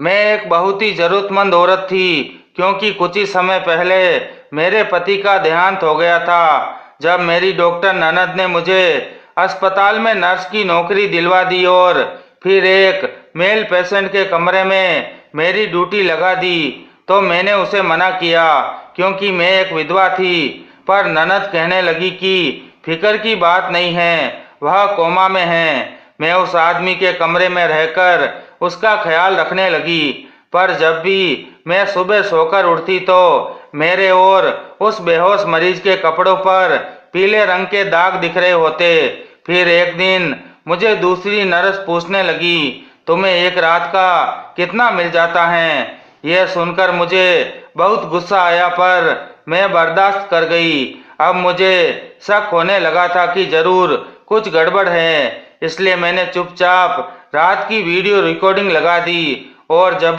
मैं एक बहुत ही जरूरतमंद औरत थी, क्योंकि कुछ ही समय पहले मेरे पति का देहांत हो गया था। जब मेरी डॉक्टर ननद ने मुझे अस्पताल में नर्स की नौकरी दिलवा दी और फिर एक मेल पेशेंट के कमरे में मेरी ड्यूटी लगा दी, तो मैंने उसे मना किया, क्योंकि मैं एक विधवा थी। पर ननद कहने लगी कि फिक्र की बात नहीं है, वह कोमा में है। मैं उस आदमी के कमरे में रहकर उसका ख्याल रखने लगी। पर जब भी मैं सुबह सोकर उठती तो मेरे और उस बेहोश मरीज के कपड़ों पर पीले रंग के दाग दिख रहे होते। फिर एक दिन मुझे दूसरी नर्स पूछने लगी, तुम्हें एक रात का कितना मिल जाता है? यह सुनकर मुझे बहुत गुस्सा आया, पर मैं बर्दाश्त कर गई। अब मुझे शक होने लगा था कि जरूर कुछ गड़बड़ है, इसलिए मैंने चुपचाप रात की वीडियो रिकॉर्डिंग लगा दी। और जब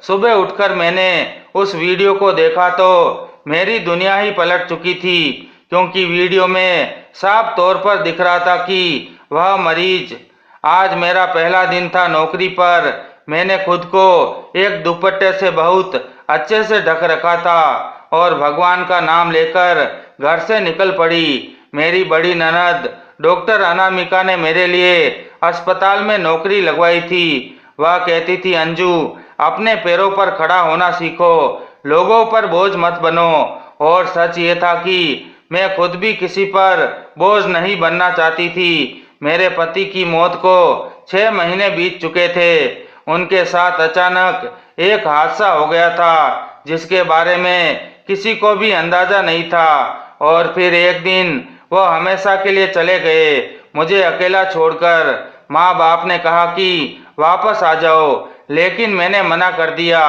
सुबह उठकर मैंने उस वीडियो को देखा तो मेरी दुनिया ही पलट चुकी थी, क्योंकि वीडियो में साफ तौर पर दिख रहा था कि वह मरीज। आज मेरा पहला दिन था नौकरी पर। मैंने खुद को एक दुपट्टे से बहुत अच्छे से ढक रखा था और भगवान का नाम लेकर घर से निकल पड़ी। मेरी बड़ी ननद डॉक्टर अनामिका ने मेरे लिए अस्पताल में नौकरी लगवाई थी। वह कहती थी, अंजू, अपने पैरों पर खड़ा होना सीखो, लोगों पर बोझ मत बनो। और सच ये था कि मैं खुद भी किसी पर बोझ नहीं बनना चाहती थी। मेरे पति की मौत को 6 महीने बीत चुके थे। उनके साथ अचानक एक हादसा हो गया था, जिसके बारे में किसी को भी अंदाजा नहीं था। और फिर एक दिन वो हमेशा के लिए चले गए, मुझे अकेला छोड़कर। माँ बाप ने कहा कि वापस आ जाओ, लेकिन मैंने मना कर दिया।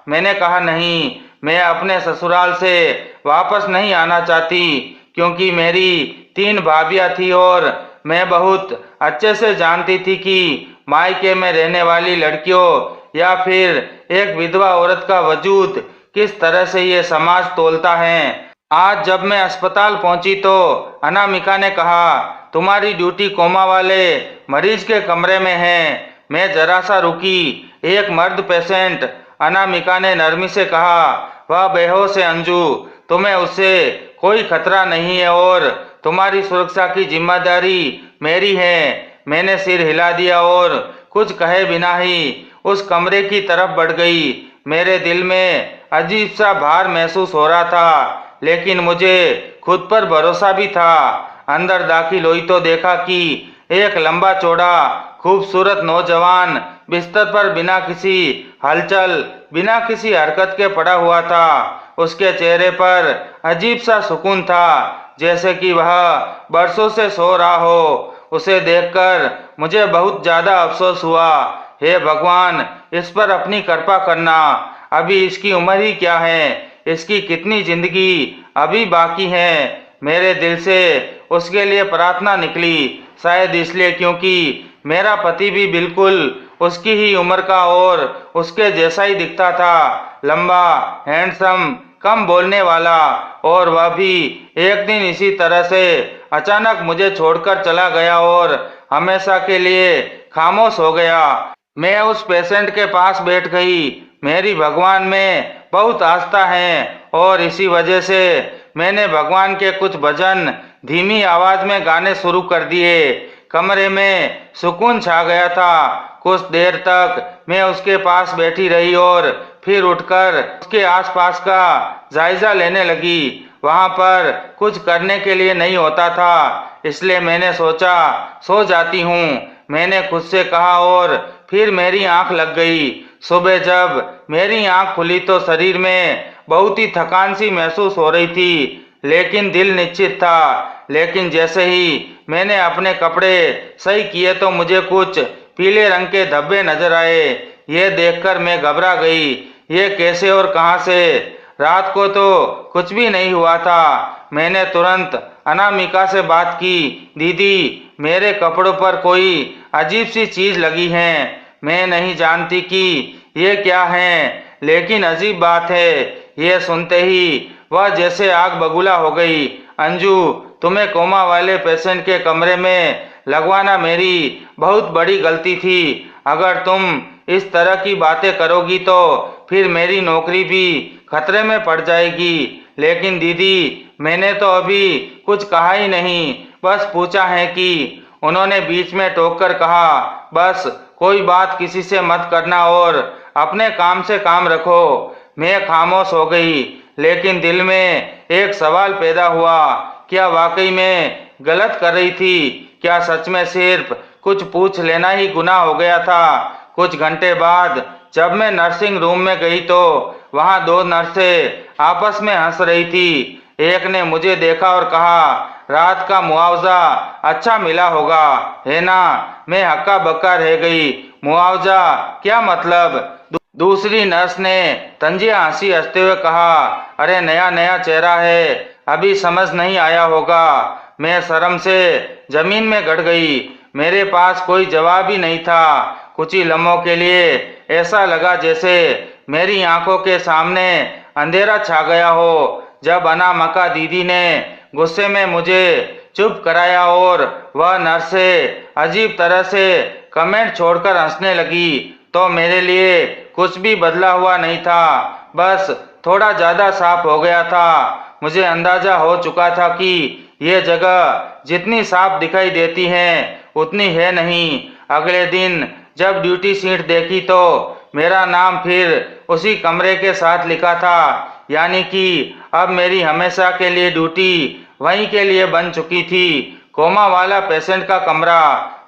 मैंने कहा, नहीं, मैं अपने ससुराल से वापस नहीं आना चाहती, क्योंकि मेरी 3 भाभियां थी और मैं बहुत अच्छे से जानती थी कि मायके में रहने वाली लड़कियों या फिर एक विधवा औरत का वजूद किस तरह से ये समाज तोलता है। आज जब मैं अस्पताल पहुंची तो अनामिका ने कहा, तुम्हारी ड्यूटी कोमा वाले मरीज के कमरे में है। मैं जरा सा रुकी। एक मर्द पेशेंट, अनामिका ने नरमी से कहा, वह बेहोश है अंजू, तुम्हें उससे कोई खतरा नहीं है और तुम्हारी सुरक्षा की जिम्मेदारी मेरी है। मैंने सिर हिला दिया और कुछ कहे बिना ही उस कमरे की तरफ बढ़ गई। मेरे दिल में अजीब सा भार महसूस हो रहा था, लेकिन मुझे खुद पर भरोसा भी था। अंदर दाखिल हुई तो देखा कि एक लंबा चौड़ा खूबसूरत नौजवान बिस्तर पर बिना किसी हलचल, बिना किसी हरकत के पड़ा हुआ था। उसके चेहरे पर अजीब सा सुकून था, जैसे कि वह बरसों से सो रहा हो। उसे देखकर मुझे बहुत ज्यादा अफसोस हुआ। हे भगवान, इस पर अपनी कृपा करना। अभी इसकी उम्र ही क्या है, इसकी कितनी जिंदगी अभी बाकी है। मेरे दिल से उसके लिए प्रार्थना निकली, शायद इसलिए क्योंकि मेरा पति भी बिल्कुल उसकी ही उम्र का और उसके जैसा ही दिखता था। लंबा, हैंडसम, कम बोलने वाला। और वह भी एक दिन इसी तरह से अचानक मुझे छोड़कर चला गया और हमेशा के लिए खामोश हो गया। मैं उस पेशेंट के पास बैठ गई। मेरी भगवान में बहुत आस्था है और इसी वजह से मैंने भगवान के कुछ भजन धीमी आवाज में गाने शुरू कर दिए। कमरे में सुकून छा गया था। कुछ देर तक मैं उसके पास बैठी रही और फिर उठकर उसके आसपास का जायजा लेने लगी। वहां पर कुछ करने के लिए नहीं होता था, इसलिए मैंने सोचा सो जाती हूँ। मैंने खुद से कहा और फिर मेरी आंख लग गई। सुबह जब मेरी आंख खुली तो शरीर में बहुत ही थकान सी महसूस हो रही थी, लेकिन दिल निश्चित था। लेकिन जैसे ही मैंने अपने कपड़े सही किए तो मुझे कुछ पीले रंग के धब्बे नजर आए। ये देखकर मैं घबरा गई। ये कैसे और कहां से? रात को तो कुछ भी नहीं हुआ था। मैंने तुरंत अनामिका से बात की, दीदी, मेरे कपड़ों पर कोई अजीब सी चीज लगी है। मैं नहीं जानती कि ये क्या है, लेकिन अजीब बात है। ये सुनते ही वह जैसे आग बबूला हो गई। अंजू, तुम्हें कोमा वाले पेशेंट के कमरे में लगवाना मेरी बहुत बड़ी गलती थी। अगर तुम इस तरह की बातें करोगी तो फिर मेरी नौकरी भी खतरे में पड़ जाएगी। लेकिन दीदी, मैंने तो अभी कुछ कहा ही नहीं, बस पूछा है कि। उन्होंने बीच में टोक कर कहा, बस कोई बात किसी से मत करना और अपने काम से काम रखो। मैं खामोश हो गई, लेकिन दिल में एक सवाल पैदा हुआ, क्या वाकई में गलत कर रही थी? क्या सच में सिर्फ कुछ पूछ लेना ही गुनाह हो गया था? कुछ घंटे बाद जब मैं नर्सिंग रूम में गई तो वहां दो नर्सें आपस में हंस रही थी। एक ने मुझे देखा और कहा, रात का मुआवजा अच्छा मिला होगा, है ना? मैं हक्का बक्का रह गई। मुआवजा? क्या मतलब? दूसरी नर्स ने तंजिया हंसी हंसते हुए कहा, अरे नया नया चेहरा है, अभी समझ नहीं आया होगा। मैं शर्म से जमीन में गड़ गई। मेरे पास कोई जवाब ही नहीं था। कुछ ही लम्हों के लिए ऐसा लगा जैसे मेरी आंखों के सामने अंधेरा छा गया हो। जब अनामिका दीदी ने गुस्से में मुझे चुप कराया और वह नर्सें अजीब तरह से कमेंट छोड़कर हंसने लगी, तो मेरे लिए कुछ भी बदला हुआ नहीं था, बस थोड़ा ज्यादा साफ हो गया था। मुझे अंदाजा हो चुका था कि ये जगह जितनी साफ दिखाई देती है उतनी है नहीं। अगले दिन जब ड्यूटी शीट देखी तो मेरा नाम फिर उसी कमरे के साथ लिखा था, यानी कि अब मेरी हमेशा के लिए ड्यूटी वहीं के लिए बन चुकी थी, कोमा वाला पेशेंट का कमरा।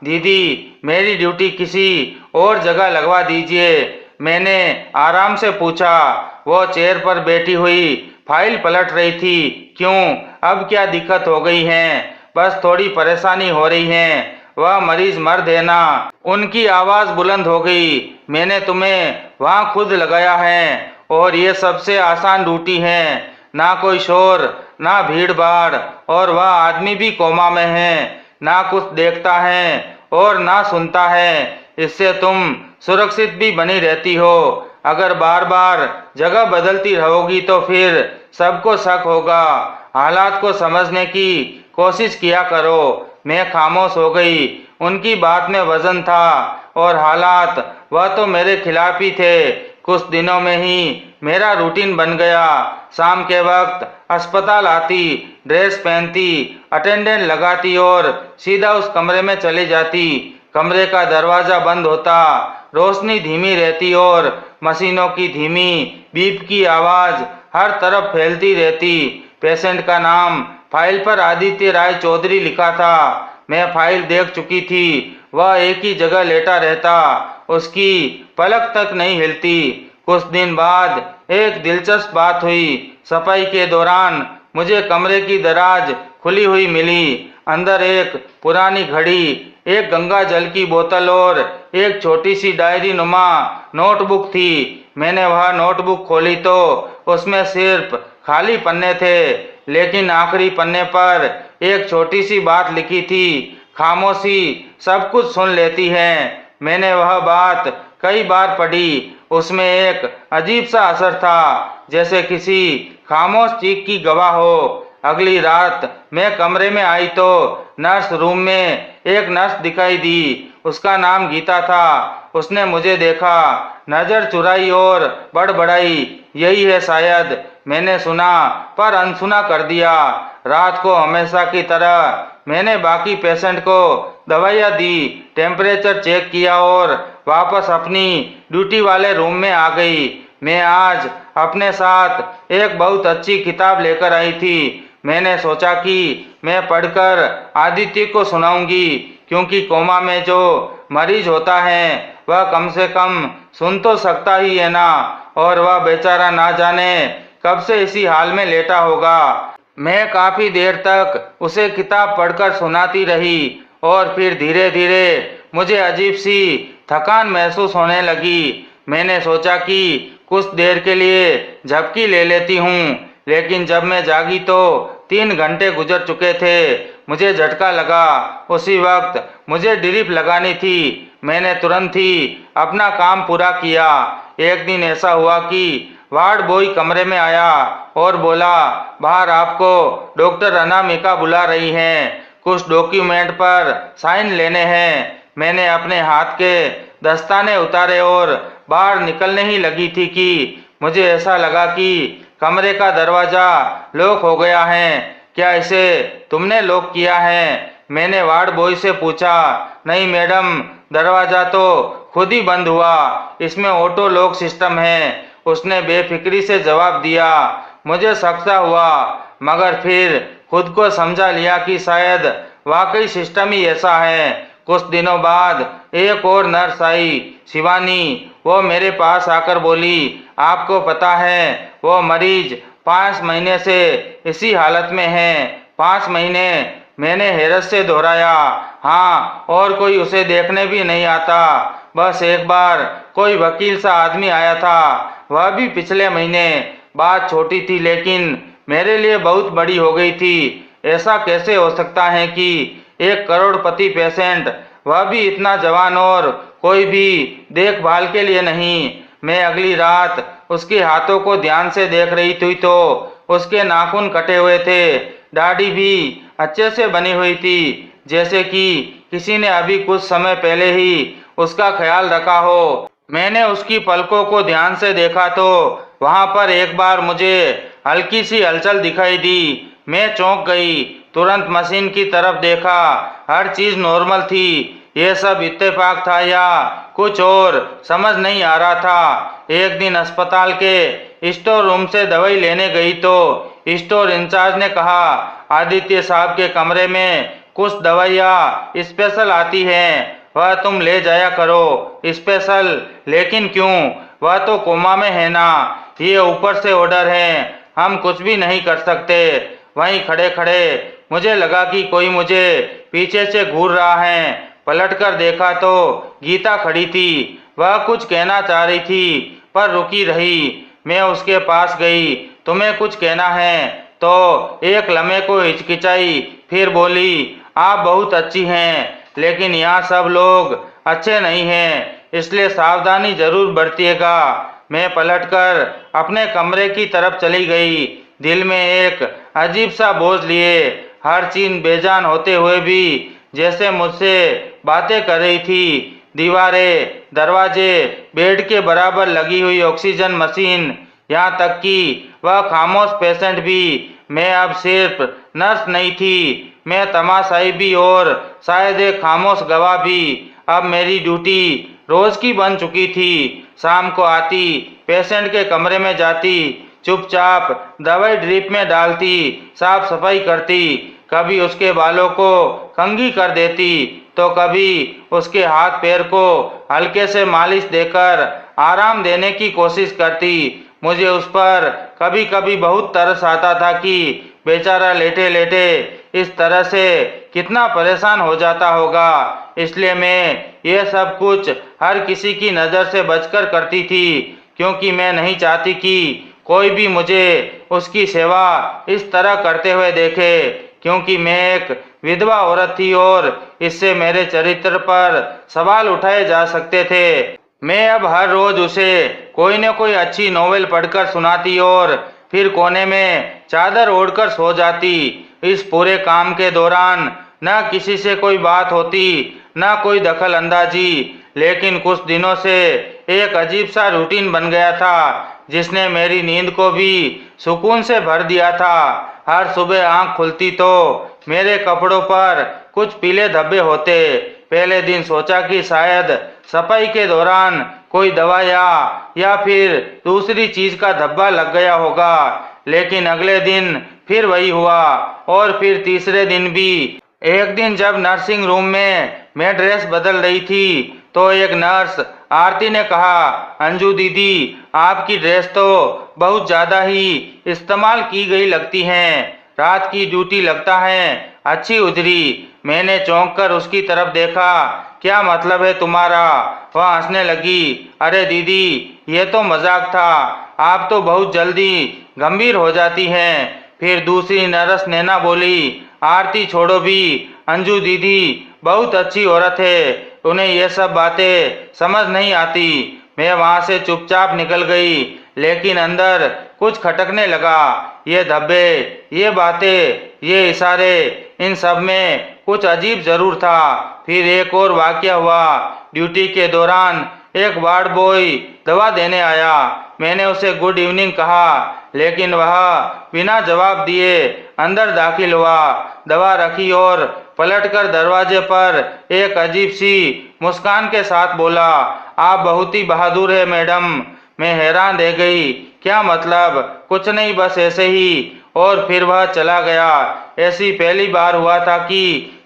दीदी, मेरी ड्यूटी किसी और जगह लगवा दीजिए। मैंने आराम से पूछा। वो चेयर पर बैठी हुई फाइल पलट रही थी। क्यों, अब क्या दिक्कत हो गई है? बस थोड़ी परेशानी हो रही है। वह मरीज मर्द है ना? उनकी आवाज बुलंद हो गई। मैंने तुम्हें वहां खुद लगाया है और ये सबसे आसान ड्यूटी है। ना कोई शोर, ना भीड़ भाड़, और वह आदमी भी कोमा में है, ना कुछ देखता है और ना सुनता है। इससे तुम सुरक्षित भी बनी रहती हो। अगर बार बार जगह बदलती रहोगी तो फिर सबको शक होगा। हालात को समझने की कोशिश किया करो। मैं खामोश हो गई। उनकी बात में वजन था और हालात वह तो मेरे खिलाफ ही थे। कुछ दिनों में ही मेरा रूटीन बन गया। शाम के वक्त अस्पताल आती, ड्रेस पहनती, अटेंडेंट लगाती और सीधा उस कमरे में चली जाती। कमरे का दरवाजा बंद होता, रोशनी धीमी रहती और मशीनों की धीमी बीप की आवाज हर तरफ फैलती रहती। पेशेंट का नाम फाइल पर आदित्य राय चौधरी लिखा था। मैं फाइल देख चुकी थी। वह एक ही जगह लेटा रहता, उसकी पलक तक नहीं हिलती। कुछ दिन बाद एक दिलचस्प बात हुई। सफाई के दौरान मुझे कमरे की दराज खुली हुई मिली। अंदर एक पुरानी घड़ी, एक गंगा जल की बोतल और एक छोटी सी डायरी नुमा नोटबुक थी। मैंने वह नोटबुक खोली तो उसमें सिर्फ खाली पन्ने थे, लेकिन आखिरी पन्ने पर एक छोटी सी बात लिखी थी, खामोशी सब कुछ सुन लेती है। मैंने वह बात कई बार पढ़ी। उसमें एक अजीब सा असर था, जैसे किसी खामोश चीख की गवाह हो। अगली रात मैं कमरे में आई तो नर्स रूम में एक नर्स दिखाई दी। उसका नाम गीता था। उसने मुझे देखा, नजर चुराई और बड़बड़ाई, यही है शायद। मैंने सुना पर अनसुना कर दिया। रात को हमेशा की तरह मैंने बाकी पेशेंट को दवाइयाँ दी, टेम्परेचर चेक किया और वापस अपनी ड्यूटी वाले रूम में आ गई। मैं आज अपने साथ एक बहुत अच्छी किताब लेकर आई थी। मैंने सोचा कि मैं पढ़कर आदित्य को सुनाऊंगी, क्योंकि कोमा में जो मरीज होता है वह कम से कम सुन तो सकता ही है ना, और वह बेचारा ना जाने कब से इसी हाल में लेटा होगा। मैं काफी देर तक उसे किताब पढ़कर सुनाती रही और फिर धीरे धीरे मुझे अजीब सी थकान महसूस होने लगी। मैंने सोचा कि कुछ देर के लिए झपकी ले लेती हूँ, लेकिन जब मैं जागी तो 3 घंटे गुजर चुके थे। मुझे झटका लगा। उसी वक्त मुझे ड्रिप लगानी थी। मैंने तुरंत ही अपना काम पूरा किया। एक दिन ऐसा हुआ कि वार्ड बॉय कमरे में आया और बोला, बाहर आपको डॉक्टर अनामिका बुला रही हैं, कुछ डॉक्यूमेंट पर साइन लेने हैं। मैंने अपने हाथ के दस्ताने उतारे और बाहर निकलने ही लगी थी कि मुझे ऐसा लगा कि कमरे का दरवाजा लॉक हो गया है। क्या इसे तुमने लॉक किया है? मैंने वार्ड बॉय से पूछा। नहीं मैडम, दरवाजा तो खुद ही बंद हुआ, इसमें ऑटो लॉक सिस्टम है, उसने बेफिक्री से जवाब दिया। मुझे शक सा हुआ, मगर फिर खुद को समझा लिया कि शायद वाकई सिस्टम ही ऐसा है। कुछ दिनों बाद एक और नर्स आई, शिवानी। वो मेरे पास आकर बोली, आपको पता है वो मरीज 5 महीने से इसी हालत में है। 5 महीने? मैंने हैरत से दोहराया। हाँ, और कोई उसे देखने भी नहीं आता। बस एक बार कोई वकील सा आदमी आया था, वह भी पिछले महीने। बात छोटी थी लेकिन मेरे लिए बहुत बड़ी हो गई थी। ऐसा कैसे हो सकता है कि एक करोड़पति पेशेंट, वह भी इतना जवान, और कोई भी देखभाल के लिए नहीं। मैं अगली रात उसके हाथों को ध्यान से देख रही थी तो उसके नाखून कटे हुए थे, दाढ़ी भी अच्छे से बनी हुई थी, जैसे कि किसी ने अभी कुछ समय पहले ही उसका ख्याल रखा हो। मैंने उसकी पलकों को ध्यान से देखा तो वहां पर एक बार मुझे हल्की सी हलचल दिखाई दी। मैं चौंक गई, तुरंत मशीन की तरफ देखा। हर चीज नॉर्मल थी। ये सब इत्तेफाक था या कुछ और, समझ नहीं आ रहा था। एक दिन अस्पताल के स्टोर रूम से दवाई लेने गई तो स्टोर इंचार्ज ने कहा, आदित्य साहब के कमरे में कुछ दवाइयाँ स्पेशल आती हैं, वह तुम ले जाया करो। स्पेशल? लेकिन क्यों? वह तो कोमा में है ना। ये ऊपर से ऑर्डर है, हम कुछ भी नहीं कर सकते। वहीं खड़े खड़े मुझे लगा कि कोई मुझे पीछे से घूर रहा है। पलटकर देखा तो गीता खड़ी थी। वह कुछ कहना चाह रही थी पर रुकी रही। मैं उसके पास गई। तुम्हें कुछ कहना है? तो एक लम्हे को हिचकिचाई, फिर बोली, आप बहुत अच्छी हैं, लेकिन यहाँ सब लोग अच्छे नहीं हैं, इसलिए सावधानी जरूर बरतिएगा। मैं पलटकर अपने कमरे की तरफ चली गई, दिल में एक अजीब सा बोझ लिए। हर चीज बेजान होते हुए भी जैसे मुझसे बातें कर रही थी। दीवारें, दरवाजे, बेड के बराबर लगी हुई ऑक्सीजन मशीन, यहाँ तक कि वह खामोश पेशेंट भी। मैं अब सिर्फ नर्स नहीं थी, मैं तमाशाई भी और शायद एक खामोश गवाह भी। अब मेरी ड्यूटी रोज की बन चुकी थी। शाम को आती, पेशेंट के कमरे में जाती, चुपचाप दवाई ड्रिप में डालती, साफ सफाई करती, कभी उसके बालों को कंघी कर देती तो कभी उसके हाथ पैर को हल्के से मालिश देकर आराम देने की कोशिश करती। मुझे उस पर कभी कभी बहुत तरस आता था कि बेचारा लेटे लेटे इस तरह से कितना परेशान हो जाता होगा। इसलिए मैं ये सब कुछ हर किसी की नज़र से बचकर करती थी, क्योंकि मैं नहीं चाहती कि कोई भी मुझे उसकी सेवा इस तरह करते हुए देखे, क्योंकि मैं एक विधवा औरत थी और इससे मेरे चरित्र पर सवाल उठाए जा सकते थे। मैं अब हर रोज उसे कोई न कोई अच्छी नोवेल पढ़कर सुनाती और फिर कोने में चादर ओढ़कर सो जाती। इस पूरे काम के दौरान न किसी से कोई बात होती, न कोई दखल अंदाजी, लेकिन कुछ दिनों से एक अजीब सा रूटीन बन गया था जिसने मेरी नींद को भी सुकून से भर दिया था। हर सुबह आंख खुलती तो मेरे कपड़ों पर कुछ पीले धब्बे होते। पहले दिन सोचा कि शायद सफाई के दौरान कोई दवा या फिर दूसरी चीज का धब्बा लग गया होगा, लेकिन अगले दिन फिर वही हुआ और फिर तीसरे दिन भी। एक दिन जब नर्सिंग रूम में मैं ड्रेस बदल रही थी तो एक नर्स आरती ने कहा, अंजू दीदी, आपकी ड्रेस तो बहुत ज़्यादा ही इस्तेमाल की गई लगती हैं, रात की ड्यूटी लगता है अच्छी उजरी। मैंने चौंक कर उसकी तरफ देखा। क्या मतलब है तुम्हारा? वह हंसने लगी। अरे दीदी, ये तो मजाक था, आप तो बहुत जल्दी गंभीर हो जाती हैं। फिर दूसरी नर्स नैना बोली, आरती छोड़ो भी, अंजू दीदी बहुत अच्छी औरत है, उन्हें ये सब बातें समझ नहीं आती। मैं वहां से चुपचाप निकल गई, लेकिन अंदर कुछ खटकने लगा। ये धब्बे, ये बातें, ये इशारे, इन सब में कुछ अजीब जरूर था। फिर एक और वाकया हुआ। ड्यूटी के दौरान एक वार्ड बॉय दवा देने आया। मैंने उसे गुड इवनिंग कहा, लेकिन वह बिना जवाब दिए अंदर दाखिल हुआ। दवा रखी और पलटकर दरवाजे पर एक अजीब सी मुस्कान के साथ बोला, आप बहुत ही बहादुर है मैडम। मैं हैरान रह गई। क्या मतलब? कुछ नहीं, बस ऐसे ही। और फिर वह चला गया। ऐसी पहली बार हुआ था कि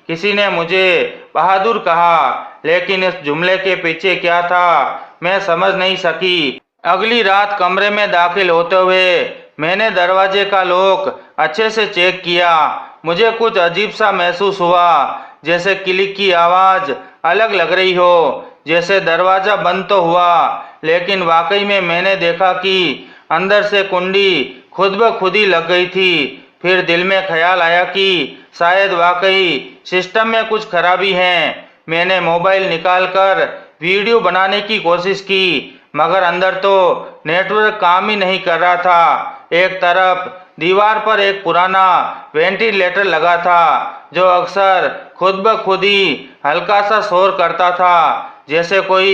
किसी ने मुझे बहादुर कहा, लेकिन इस जुमले के पीछे क्या था मैं समझ नहीं सकी। अगली रात कमरे में दाखिल होते हुए मैंने दरवाजे का लॉक अच्छे से चेक किया। मुझे कुछ अजीब सा महसूस हुआ, जैसे क्लिक की आवाज अलग लग रही हो, जैसे दरवाजा बंद तो हुआ, लेकिन वाकई में मैंने देखा कि अंदर से कुंडी खुद ब खुद ही लग गई थी। फिर दिल में ख्याल आया कि शायद वाकई सिस्टम में कुछ खराबी है। मैंने मोबाइल निकालकर वीडियो बनाने की कोशिश की, मगर अंदर तो नेटवर्क काम ही नहीं कर रहा था। एक तरफ दीवार पर एक पुराना वेंटिलेटर लगा था, जो अक्सर खुद ब खुद ही हल्का सा शोर करता था, जैसे कोई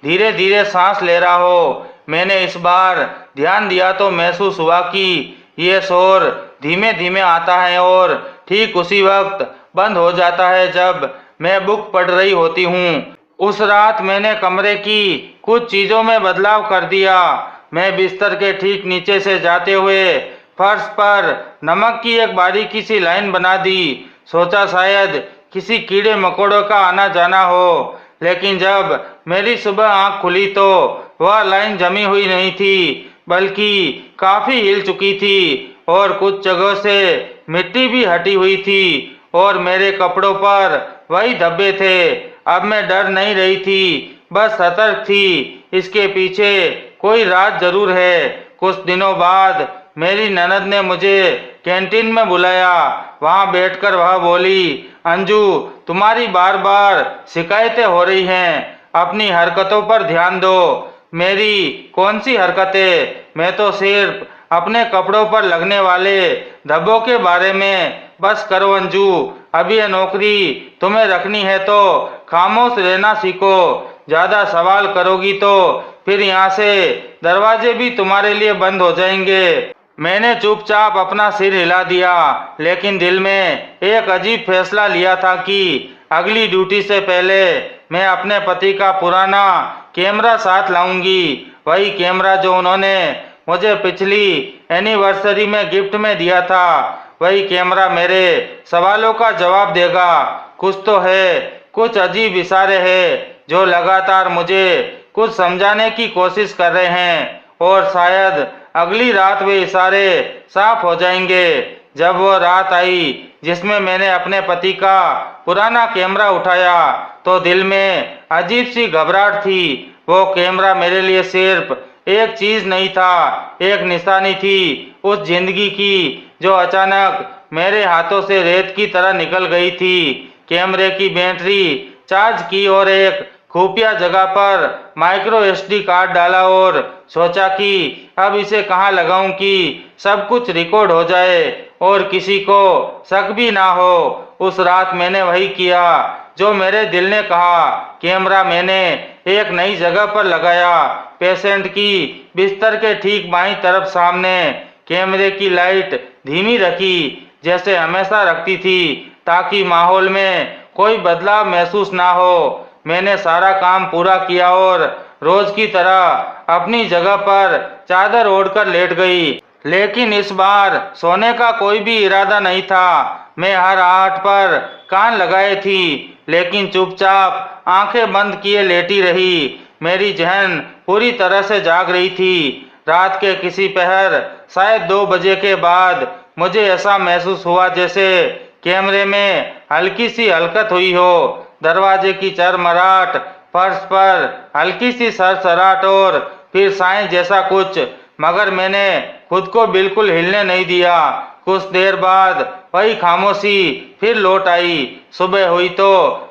धीरे धीरे सांस ले रहा हो। मैंने इस बार ध्यान दिया तो महसूस हुआ कि ये शोर धीमे धीमे आता है और ठीक उसी वक्त बंद हो जाता है जब मैं बुक पढ़ रही होती हूँ। उस रात मैंने कमरे की कुछ चीजों में बदलाव कर दिया। मैं बिस्तर के ठीक नीचे से जाते हुए फर्श पर नमक की एक बारीकी सी लाइन बना दी। सोचा शायद किसी कीड़े मकोड़ों का आना जाना हो, लेकिन जब मेरी सुबह आंख खुली तो वह लाइन जमी हुई नहीं थी, बल्कि काफी हिल चुकी थी और कुछ जगहों से मिट्टी भी हटी हुई थी और मेरे कपड़ों पर वही धब्बे थे। अब मैं डर नहीं रही थी, बस सतर्क थी। इसके पीछे कोई राज जरूर है। कुछ दिनों बाद मेरी ननद ने मुझे कैंटीन में बुलाया। वहां बैठकर वह बोली, अंजू, तुम्हारी बार बार शिकायतें हो रही हैं, अपनी हरकतों पर ध्यान दो। मेरी कौन सी हरकतें? मैं तो सिर्फ अपने कपड़ों पर लगने वाले धब्बों के बारे में। बस करो अंजू, अभी यह नौकरी तुम्हें रखनी है तो खामोश रहना सीखो। ज्यादा सवाल करोगी तो फिर यहाँ से दरवाजे भी तुम्हारे लिए बंद हो जाएंगे। मैंने चुपचाप अपना सिर हिला दिया, लेकिन दिल में एक अजीब फैसला लिया था कि अगली ड्यूटी से पहले मैं अपने पति का पुराना कैमरा साथ लाऊंगी। वही कैमरा जो उन्होंने मुझे पिछली एनिवर्सरी में गिफ्ट में दिया था। वही कैमरा मेरे सवालों का जवाब देगा। कुछ तो है, कुछ अजीब इशारे हैं जो लगातार मुझे कुछ समझाने की कोशिश कर रहे हैं, और शायद अगली रात वे इशारे साफ हो जाएंगे। जब वो रात आई जिसमें मैंने अपने पति का पुराना कैमरा उठाया, तो दिल में अजीब सी घबराहट थी। वो कैमरा मेरे लिए सिर्फ एक चीज नहीं था, एक निशानी थी उस जिंदगी की जो अचानक मेरे हाथों से रेत की तरह निकल गई थी। कैमरे की बैटरी चार्ज की और एक खुफिया जगह पर माइक्रो एसडी कार्ड डाला और सोचा कि अब इसे कहाँ लगाऊं कि सब कुछ रिकॉर्ड हो जाए और किसी को शक भी ना हो। उस रात मैंने वही किया जो मेरे दिल ने कहा। कैमरा मैंने एक नई जगह पर लगाया, पेशेंट की बिस्तर के ठीक बाईं तरफ सामने। कैमरे की लाइट धीमी रखी, जैसे हमेशा रखती थी, ताकि माहौल में कोई बदलाव महसूस ना हो। मैंने सारा काम पूरा किया और रोज की तरह अपनी जगह पर चादर ओढ़कर लेट गई, लेकिन इस बार सोने का कोई भी इरादा नहीं था। मैं हर आहट पर कान लगाए थी, लेकिन चुपचाप आंखें बंद किए लेटी रही। मेरी जहन पूरी तरह से जाग रही थी। रात के किसी पहर, शायद 2 बजे के बाद, मुझे ऐसा महसूस हुआ जैसे कैमरे में हल्की सी हलकत हुई हो। दरवाजे की चरमराहट, फर्श पर हल्की सी सरसराहट और फिर साए जैसा कुछ, मगर मैंने खुद को बिल्कुल हिलने नहीं दिया। कुछ देर बाद वही खामोशी फिर लौट आई। सुबह हुई तो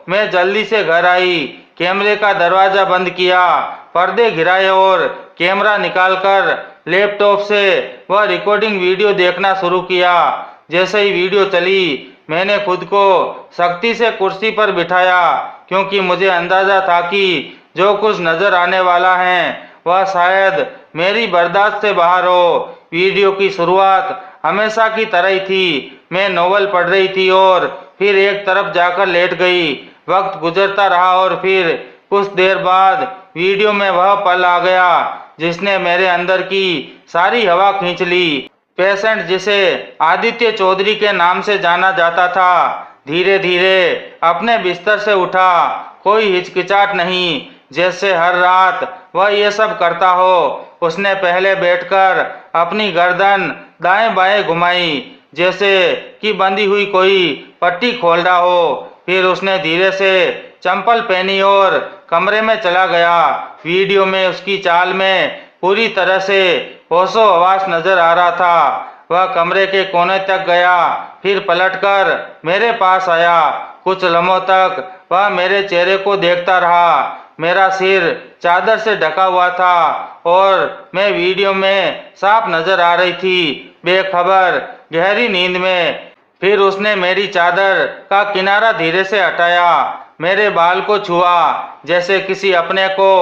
मैं जल्दी से घर आई, कैमरे का दरवाजा बंद किया, पर्दे गिराए और कैमरा निकालकर लैपटॉप से वह रिकॉर्डिंग वीडियो देखना शुरू किया। जैसे ही वीडियो चली, मैंने खुद को सख्ती से कुर्सी पर बिठाया, क्योंकि मुझे अंदाजा था कि जो कुछ नजर आने वाला है वह शायद मेरी बर्दाश्त से बाहर हो। वीडियो की शुरुआत हमेशा की तरह ही थी। मैं नोवेल पढ़ रही थी और फिर एक तरफ जाकर लेट गई। वक्त गुजरता रहा और फिर कुछ देर बाद वीडियो में वह पल आ गया जिसने मेरे अंदर की सारी हवा खींच ली। पेशेंट, जिसे आदित्य चौधरी के नाम से जाना जाता था, धीरे धीरे अपने बिस्तर से उठा। कोई हिचकिचाहट नहीं, जैसे हर रात वह ये सब करता हो। उसने पहले बैठकर अपनी गर्दन दाएं बाएं घुमाई, जैसे कि बंधी हुई कोई पट्टी खोल रहा हो। फिर उसने धीरे से चंपल पहनी और कमरे में चला गया। वीडियो में उसकी चाल में पूरी तरह से होशो हवास नजर आ रहा था। वह कमरे के कोने तक गया, फिर पलटकर मेरे पास आया। कुछ लम्हों तक वह मेरे चेहरे को देखता रहा। मेरा सिर चादर से ढका हुआ था और मैं वीडियो में साफ नजर आ रही थी, बेखबर गहरी नींद में। फिर उसने मेरी चादर का किनारा धीरे से हटाया, मेरे बाल को छुआ, जैसे किसी अपने को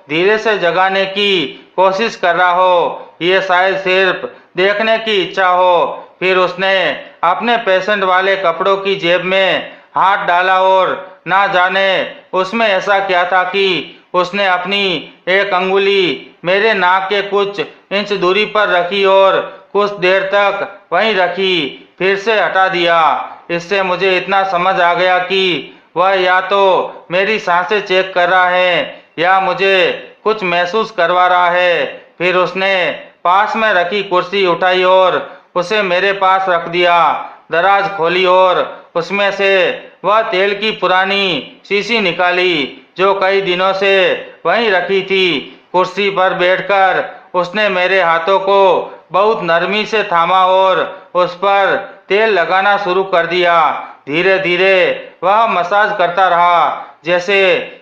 धीरे से जगाने की कोशिश कर रहा हो। ये शायद सिर्फ देखने की इच्छा हो। फिर उसने अपने पेशेंट वाले कपड़ों की जेब में हाथ डाला और ना जाने उसमें ऐसा क्या था कि उसने अपनी एक अंगुली मेरे नाक के कुछ इंच दूरी पर रखी और कुछ देर तक वहीं रखी, फिर से हटा दिया। इससे मुझे इतना समझ आ गया कि वह या तो मेरी सांसें चेक कर रहा है या मुझे कुछ महसूस करवा रहा है। फिर उसने पास में रखी कुर्सी उठाई और उसे मेरे पास रख दिया। दराज खोली और उसमें से वह तेल की पुरानी शीशी निकाली जो कई दिनों से वहीं रखी थी। कुर्सी पर बैठकर उसने मेरे हाथों को बहुत नरमी से थामा और उस पर तेल लगाना शुरू कर दिया। धीरे धीरे वह मसाज करता रहा, जैसे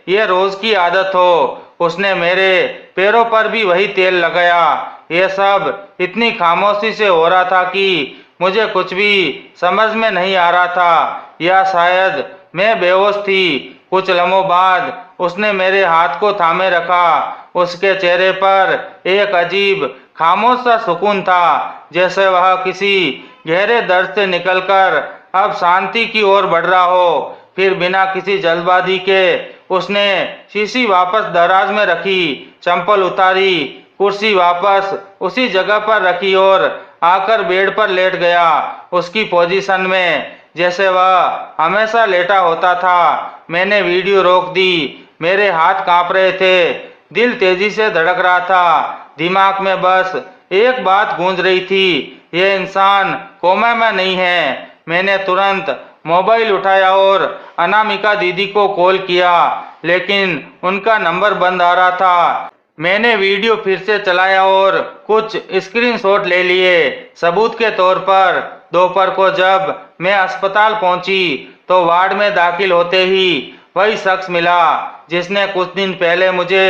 ये रोज की आदत हो। उसने मेरे पैरों पर भी वही तेल लगाया। यह सब इतनी खामोशी से हो रहा था कि मुझे कुछ भी समझ में नहीं आ रहा था, या शायद मैं बेहोश थी। कुछ लम्हों बाद उसने मेरे हाथ को थामे रखा। उसके चेहरे पर एक अजीब खामोश सा सुकून था, जैसे वह किसी गहरे दर्द से निकलकर अब शांति की ओर बढ़ रहा हो। फिर बिना किसी जल्दबाजी के उसने शीशी वापस दराज में रखी, चंपल उतारी, कुर्सी वापस उसी जगह पर रखी और आकर बेड पर लेट गया, उसकी पोजीशन में जैसे वह हमेशा लेटा होता था। मैंने वीडियो रोक दी। मेरे हाथ कांप रहे थे, दिल तेजी से धड़क रहा था। दिमाग में बस एक बात गूंज रही थी, यह इंसान कोमा में नहीं है। मैंने तुरंत मोबाइल उठाया और अनामिका दीदी को कॉल किया, लेकिन उनका नंबर बंद आ रहा था। मैंने वीडियो फिर से चलाया और कुछ स्क्रीनशॉट ले लिए सबूत के तौर पर। दोपहर को जब मैं अस्पताल पहुंची तो वार्ड में दाखिल होते ही वही शख्स मिला जिसने कुछ दिन पहले मुझे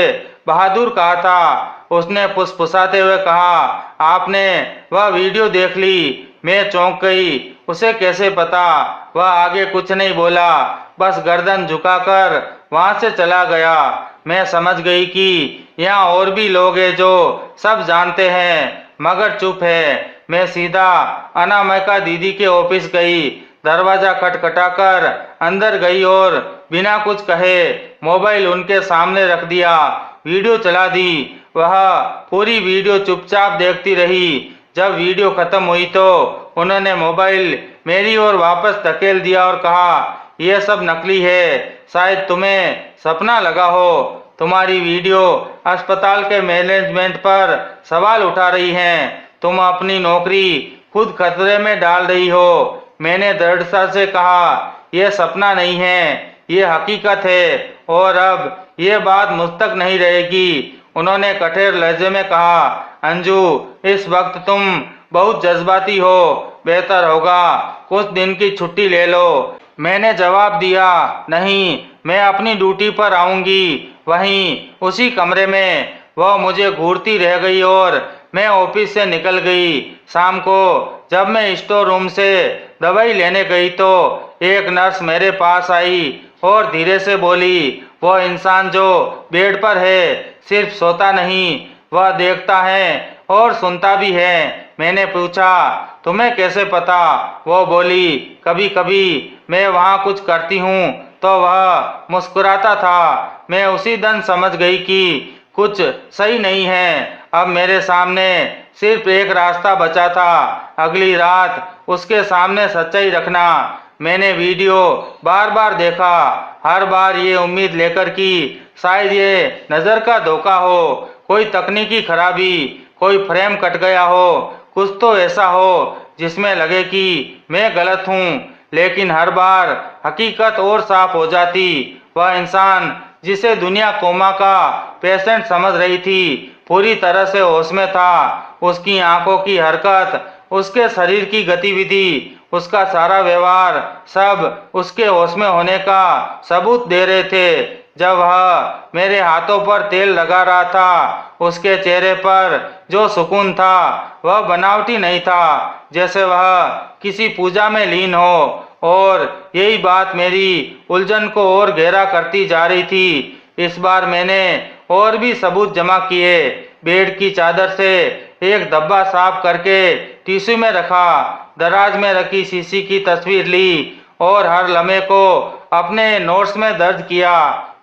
बहादुर कहा था। उसने फुसफुसाते हुए कहा, आपने वह वीडियो देख ली? मैं चौंक गई। उसे कैसे पता? वह आगे कुछ नहीं बोला, बस गर्दन झुकाकर वहां से चला गया। मैं समझ गई कि यहाँ और भी लोग हैं जो सब जानते हैं मगर चुप है। मैं सीधा अनामिका दीदी के ऑफिस गई, दरवाजा खटखटाकर अंदर गई और बिना कुछ कहे मोबाइल उनके सामने रख दिया, वीडियो चला दी। वह पूरी वीडियो चुपचाप देखती रही। जब वीडियो खत्म हुई तो उन्होंने मोबाइल मेरी ओर वापस धकेल दिया और कहा, यह सब नकली है, शायद तुम्हें सपना लगा हो। तुम्हारी वीडियो अस्पताल के मैनेजमेंट पर सवाल उठा रही हैं। तुम अपनी नौकरी खुद खतरे में डाल रही हो। मैंने दृढ़ता से कहा, यह सपना नहीं है, यह हकीकत है और अब यह बात मुझ तक नहीं रहेगी। उन्होंने कठोर लहजे में कहा, अंजू, इस वक्त तुम बहुत जज्बाती हो, बेहतर होगा कुछ दिन की छुट्टी ले लो। मैंने जवाब दिया, नहीं, मैं अपनी ड्यूटी पर आऊंगी। वहीं उसी कमरे में वह मुझे घूरती रह गई और मैं ऑफिस से निकल गई। शाम को जब मैं स्टोर रूम से दवाई लेने गई तो एक नर्स मेरे पास आई और धीरे से बोली, वह इंसान जो बेड पर है सिर्फ सोता नहीं, वह देखता है और सुनता भी है। मैंने पूछा, तुम्हें कैसे पता? वो बोली, कभी कभी मैं वहाँ कुछ करती हूँ तो वह मुस्कुराता था। मैं उसी दिन समझ गई कि कुछ सही नहीं है। अब मेरे सामने सिर्फ एक रास्ता बचा था, अगली रात उसके सामने सच्चाई रखना। मैंने वीडियो बार बार देखा, हर बार ये उम्मीद लेकर कि शायद ये नज़र का धोखा हो, कोई तकनीकी खराबी, कोई फ्रेम कट गया हो, कुछ तो ऐसा हो जिसमें लगे कि मैं गलत हूँ। लेकिन हर बार हकीकत और साफ हो जाती। वह इंसान जिसे दुनिया कोमा का पेशेंट समझ रही थी पूरी तरह से होश में था। उसकी आंखों की हरकत, उसके शरीर की गतिविधि, उसका सारा व्यवहार सब उसके होश में होने का सबूत दे रहे थे। जब वह मेरे हाथों पर तेल लगा रहा था, उसके चेहरे पर जो सुकून था वह बनावटी नहीं था, जैसे वह किसी पूजा में लीन हो। और यही बात मेरी उलझन को और गहरा करती जा रही थी। इस बार मैंने और भी सबूत जमा किए। बेड की चादर से एक धब्बा साफ करके टिश्यू में रखा, दराज में रखी शीशी की तस्वीर ली और हर लम्हे को अपने नोट्स में दर्ज किया।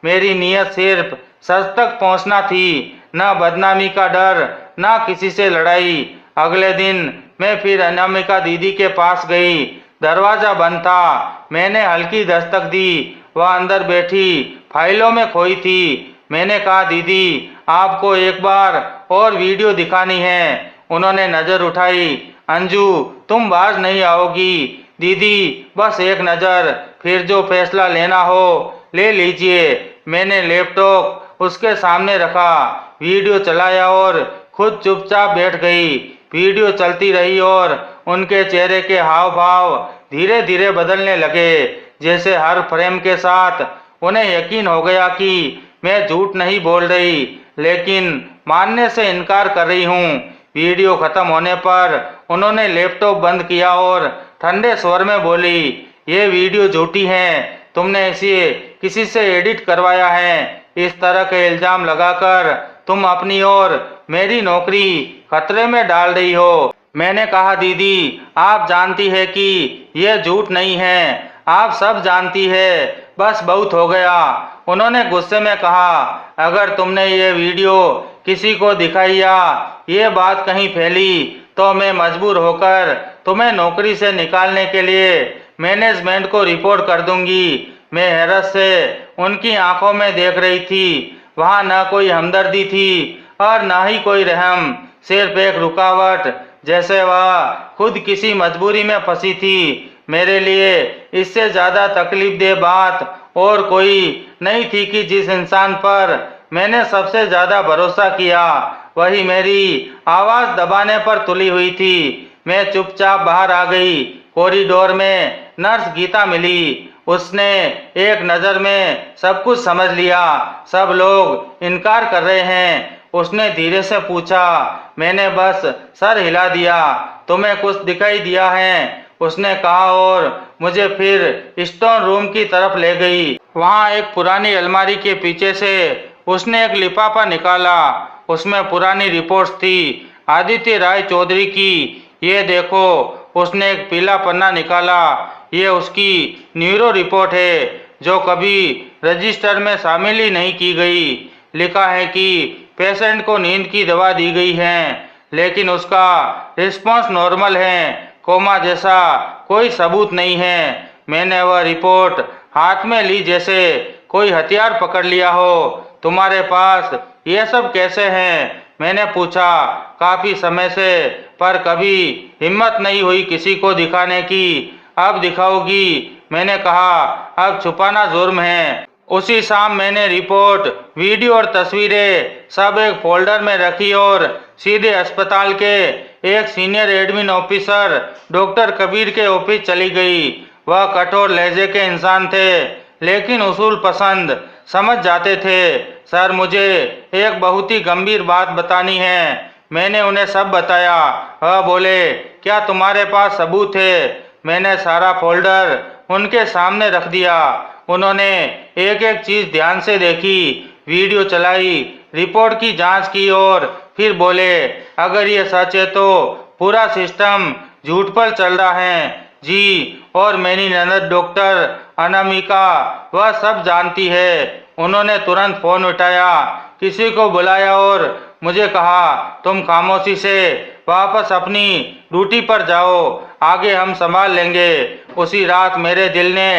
मेरी नीयत सिर्फ सच तक पहुंचना थी, न बदनामी का डर, न किसी से लड़ाई। अगले दिन मैं फिर अनामिका दीदी के पास गई। दरवाजा बंद था। मैंने हल्की दस्तक दी। वह अंदर बैठी फाइलों में खोई थी। मैंने कहा, दीदी आपको एक बार और वीडियो दिखानी है। उन्होंने नजर उठाई। अंजू, तुम बाज नहीं आओगी। दीदी बस एक नज़र, फिर जो फैसला लेना हो ले लीजिए। मैंने लैपटॉप उसके सामने रखा, वीडियो चलाया और खुद चुपचाप बैठ गई। वीडियो चलती रही और उनके चेहरे के हाव भाव धीरे धीरे बदलने लगे, जैसे हर फ्रेम के साथ उन्हें यकीन हो गया कि मैं झूठ नहीं बोल रही, लेकिन मानने से इनकार कर रही हूँ। वीडियो खत्म होने पर उन्होंने लैपटॉप बंद किया और ठंडे स्वर में बोली, ये वीडियो झूठी है, तुमने इसे किसी से एडिट करवाया है। इस तरह के इल्जाम लगाकर तुम अपनी और मेरी नौकरी खतरे में डाल रही हो। मैंने कहा, दीदी आप जानती है कि यह झूठ नहीं है, आप सब जानती है, बस बहुत हो गया। उन्होंने गुस्से में कहा, अगर तुमने ये वीडियो किसी को दिखाई या ये बात कहीं फैली तो मैं मजबूर होकर तुम्हें नौकरी से निकालने के लिए मैनेजमेंट को रिपोर्ट कर दूंगी। मैं हैरत से उनकी आंखों में देख रही थी। वहाँ न कोई हमदर्दी थी और न ही कोई रहम, सिर्फ एक रुकावट, जैसे वह खुद किसी मजबूरी में फंसी थी। मेरे लिए इससे ज़्यादा तकलीफदेह बात और कोई नहीं थी कि जिस इंसान पर मैंने सबसे ज़्यादा भरोसा किया वही मेरी आवाज़ दबाने पर तुली हुई थी। मैं चुपचाप बाहर आ गई। कॉरिडोर में नर्स गीता मिली। उसने एक नज़र में सब कुछ समझ लिया। सब लोग इनकार कर रहे हैं। उसने धीरे से पूछा। मैंने बस सर हिला दिया। तुम्हें कुछ दिखाई दिया है? उसने कहा और मुझे फिर स्टोर रूम की तरफ ले गई। वहाँ एक पुरानी अलमारी के पीछे से उसने एक लिफाफा निकाला। उसमें पुरानी रिपोर्ट्स थी, आदित्य राय चौधरी की। ये देखो, उसने एक पीला पन्ना निकाला। ये उसकी न्यूरो रिपोर्ट है, जो कभी रजिस्टर में शामिल ही नहीं की गई। लिखा है कि पेशेंट को नींद की दवा दी गई है, लेकिन उसका रिस्पॉन्स नॉर्मल है। कोमा जैसा कोई सबूत नहीं है। मैंने वह रिपोर्ट हाथ में ली जैसे कोई हथियार पकड़ लिया हो। तुम्हारे पास ये सब कैसे हैं? मैंने पूछा। काफी समय से, पर कभी हिम्मत नहीं हुई किसी को दिखाने की। अब दिखाओगी? मैंने कहा, अब छुपाना जुर्म है। उसी शाम मैंने रिपोर्ट, वीडियो और तस्वीरें सब एक फोल्डर में रखी और सीधे अस्पताल के एक senior admin officer doctor Kabir के ऑफिस चली गई। वह कठोर लहजे के इंसान थे, लेकिन उसूल पसंद। समझ जाते थे। सर, मुझे एक बहुत ही गंभीर बात बतानी है। मैंने उन्हें सब बताया। वह बोले, क्या तुम्हारे पास सबूत है? मैंने सारा फोल्डर उनके सामने रख दिया। उन्होंने एक एक चीज ध्यान से देखी, वीडियो चलाई, रिपोर्ट की जांच की और फिर बोले, अगर ये सच है तो पूरा सिस्टम झूठ पर चल रहा है। जी, और मेरी ननद डॉक्टर अनामिका वह सब जानती है। उन्होंने तुरंत फोन उठाया, किसी को बुलाया और मुझे कहा, तुम खामोशी से वापस अपनी ड्यूटी पर जाओ, आगे हम संभाल लेंगे। उसी रात मेरे दिल ने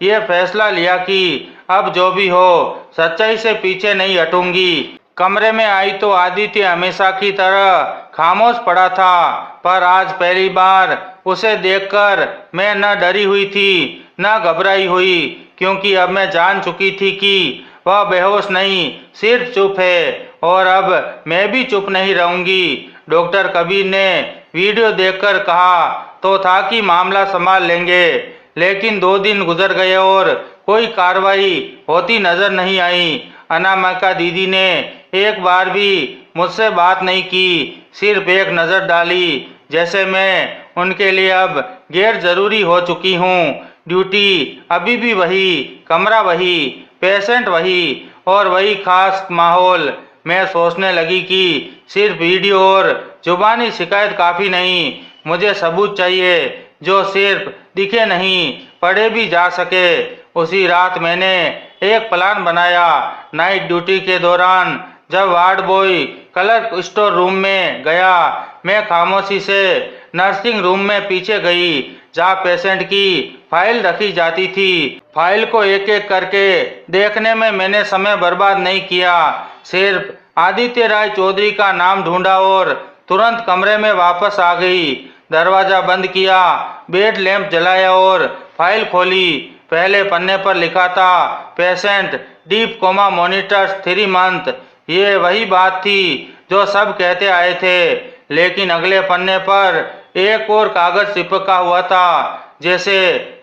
यह फैसला लिया कि अब जो भी हो, सच्चाई से पीछे नहीं हटूंगी। कमरे में आई तो आदित्य हमेशा की तरह खामोश पड़ा था, पर आज पहली बार उसे देखकर मैं न डरी हुई थी न घबराई हुई, क्योंकि अब मैं जान चुकी थी कि वह बेहोश नहीं, सिर्फ चुप है। और अब मैं भी चुप नहीं रहूंगी। डॉक्टर कबीर ने वीडियो देखकर कहा तो था कि मामला संभाल लेंगे, लेकिन 2 दिन गुजर गए और कोई कार्रवाई होती नजर नहीं आई। अनामिका दीदी ने एक बार भी मुझसे बात नहीं की, सिर्फ एक नज़र डाली, जैसे मैं उनके लिए अब गैर जरूरी हो चुकी हूँ। ड्यूटी अभी भी वही, कमरा वही, पेशेंट वही और वही खास माहौल। मैं सोचने लगी कि सिर्फ वीडियो और जुबानी शिकायत काफ़ी नहीं, मुझे सबूत चाहिए जो सिर्फ दिखे नहीं, पढ़े भी जा सके। उसी रात मैंने एक प्लान बनाया। नाइट ड्यूटी के दौरान जब ward boy clerk store room में गया, मैं खामोशी से नर्सिंग रूम में पीछे गई, जहाँ पेशेंट की फाइल रखी जाती थी। फाइल को एक एक करके देखने में मैंने समय बर्बाद नहीं किया, सिर्फ आदित्य राय चौधरी का नाम ढूंढा और तुरंत कमरे में वापस आ गई। दरवाजा बंद किया, बेड लैंप जलाया और फाइल खोली। पहले पन्ने पर लिखा था, patient deep coma monitors 3 month. ये वही बात थी जो सब कहते आए थे, लेकिन अगले पन्ने पर एक और कागज चिपका हुआ था, जैसे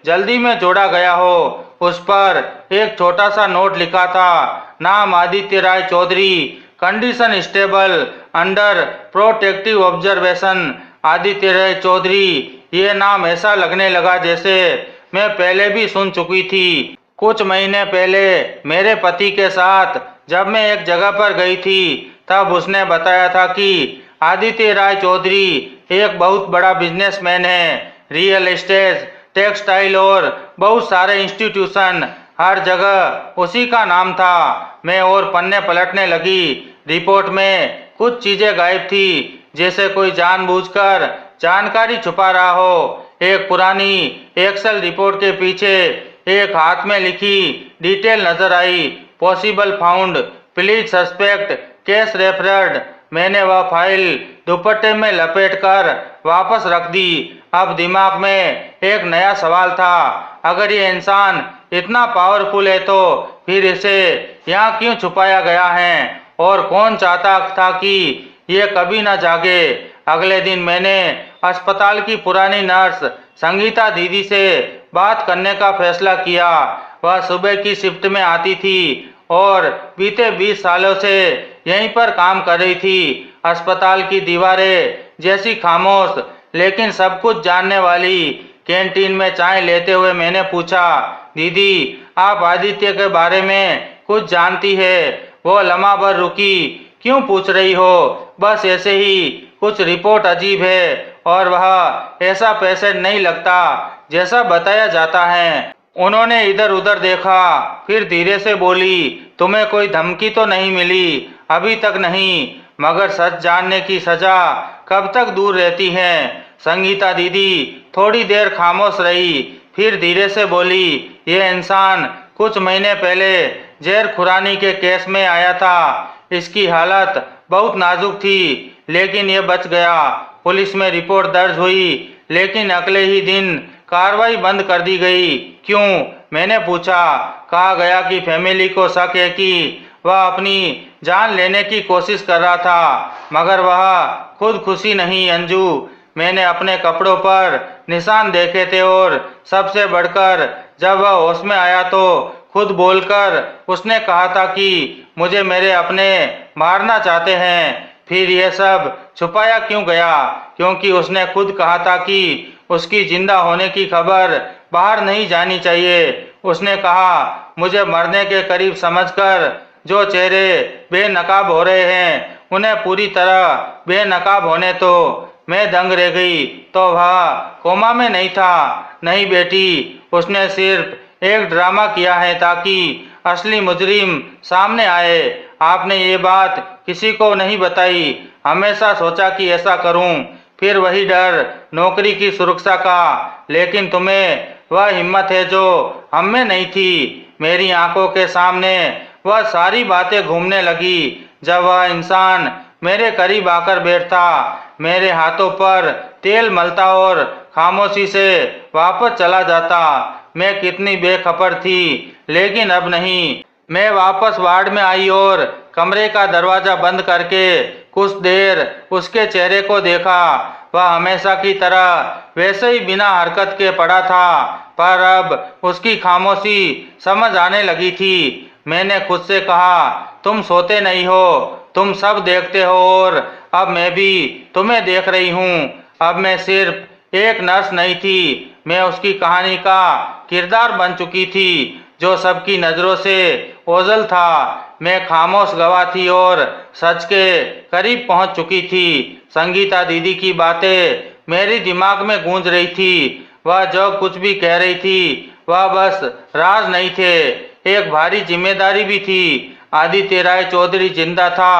जल्दी में जोड़ा गया हो। उस पर एक छोटा सा नोट लिखा था, नाम Aditya Rai Chaudhary, condition stable, under protective observation. Aditya Rai Chaudhary, ये नाम ऐसा लगने लगा जैसे मैं पहले भी सुन चुकी थी। कुछ महीने पहले मेरे पति के साथ जब मैं एक जगह पर गई थी, तब उसने बताया था कि आदित्य राय चौधरी एक बहुत बड़ा बिजनेसमैन है। रियल एस्टेट, टेक्सटाइल और बहुत सारे इंस्टीट्यूशन, हर जगह उसी का नाम था। मैं और पन्ने पलटने लगी। रिपोर्ट में कुछ चीजें गायब थी, जैसे कोई जानबूझकर जानकारी छुपा रहा हो। एक पुरानी एक्सेल रिपोर्ट के पीछे एक हाथ में लिखी डिटेल नजर आई, possible found, please suspect, case referred. मैंने वह फाइल दुपट्टे में लपेटकर वापस रख दी। अब दिमाग में एक नया सवाल था, अगर ये इंसान इतना पावरफुल है तो फिर इसे यहाँ क्यों छुपाया गया है, और कौन चाहता था कि ये कभी न जागे। अगले दिन मैंने अस्पताल की पुरानी नर्स संगीता दीदी से बात करने का फैसला किया। वह सुबह की शिफ्ट में आती थी और बीते 20 सालों से यहीं पर काम कर रही थी। अस्पताल की दीवारें जैसी खामोश लेकिन सब कुछ जानने वाली। कैंटीन में चाय लेते हुए मैंने पूछा, दीदी आप आदित्य के बारे में कुछ जानती है? वो लम्हा भर रुकी। क्यों पूछ रही हो? बस ऐसे ही, कुछ रिपोर्ट अजीब है और वह ऐसा पेशेंट नहीं लगता जैसा बताया जाता है। उन्होंने इधर उधर देखा, फिर धीरे से बोली, तुम्हें कोई धमकी तो नहीं मिली? अभी तक नहीं, मगर सच जानने की सजा कब तक दूर रहती है? संगीता दीदी थोड़ी देर खामोश रही, फिर धीरे से बोली, यह इंसान कुछ महीने पहले जहर खुरानी के केस में आया था। इसकी हालत बहुत नाजुक थी, लेकिन ये बच गया। पुलिस में रिपोर्ट दर्ज हुई, लेकिन अगले ही दिन कार्रवाई बंद कर दी गई। क्यों? मैंने पूछा। कहा गया कि फैमिली को शक है कि वह अपनी जान लेने की कोशिश कर रहा था, मगर वह खुद खुशी नहीं। अंजू, मैंने अपने कपड़ों पर निशान देखे थे और सबसे बढ़कर जब वह होश में आया तो खुद बोलकर उसने कहा था कि मुझे मेरे अपने मारना चाहते हैं। फिर यह सब छुपाया क्यों गया? क्योंकि उसने खुद कहा था कि उसकी जिंदा होने की खबर बाहर नहीं जानी चाहिए। उसने कहा, मुझे मरने के करीब समझकर जो चेहरे बेनकाब हो रहे हैं उन्हें पूरी तरह बेनकाब होने तो। मैं दंग रह गई। तो वह कोमा में नहीं था। नहीं बेटी, उसने सिर्फ एक ड्रामा किया है ताकि असली मुजरिम सामने आए। आपने ये बात किसी को नहीं बताई। हमेशा सोचा कि ऐसा करूं, फिर वही डर नौकरी की सुरक्षा का। लेकिन तुम्हें वह हिम्मत है जो हम में नहीं थी। मेरी आंखों के सामने वह सारी बातें घूमने लगी। जब वह इंसान मेरे करीब आकर बैठता, मेरे हाथों पर तेल मलता और खामोशी से वापस चला जाता। मैं कितनी बेखबर थी, लेकिन अब नहीं। मैं वापस वार्ड में आई और कमरे का दरवाजा बंद करके कुछ देर उसके चेहरे को देखा। वह हमेशा की तरह वैसे ही बिना हरकत के पड़ा था, पर अब उसकी खामोशी समझ आने लगी थी। मैंने खुद से कहा, तुम सोते नहीं हो, तुम सब देखते हो और अब मैं भी तुम्हें देख रही हूँ। अब मैं सिर्फ एक नर्स नहीं थी, मैं उसकी कहानी का किरदार बन चुकी थी जो सबकी नज़रों से ओझल था। मैं खामोश गवाह थी और सच के करीब पहुंच चुकी थी। संगीता दीदी की बातें मेरे दिमाग में गूंज रही थी। वह जो कुछ भी कह रही थी वह बस राज नहीं थे, एक भारी जिम्मेदारी भी थी। आदित्य राय चौधरी जिंदा था,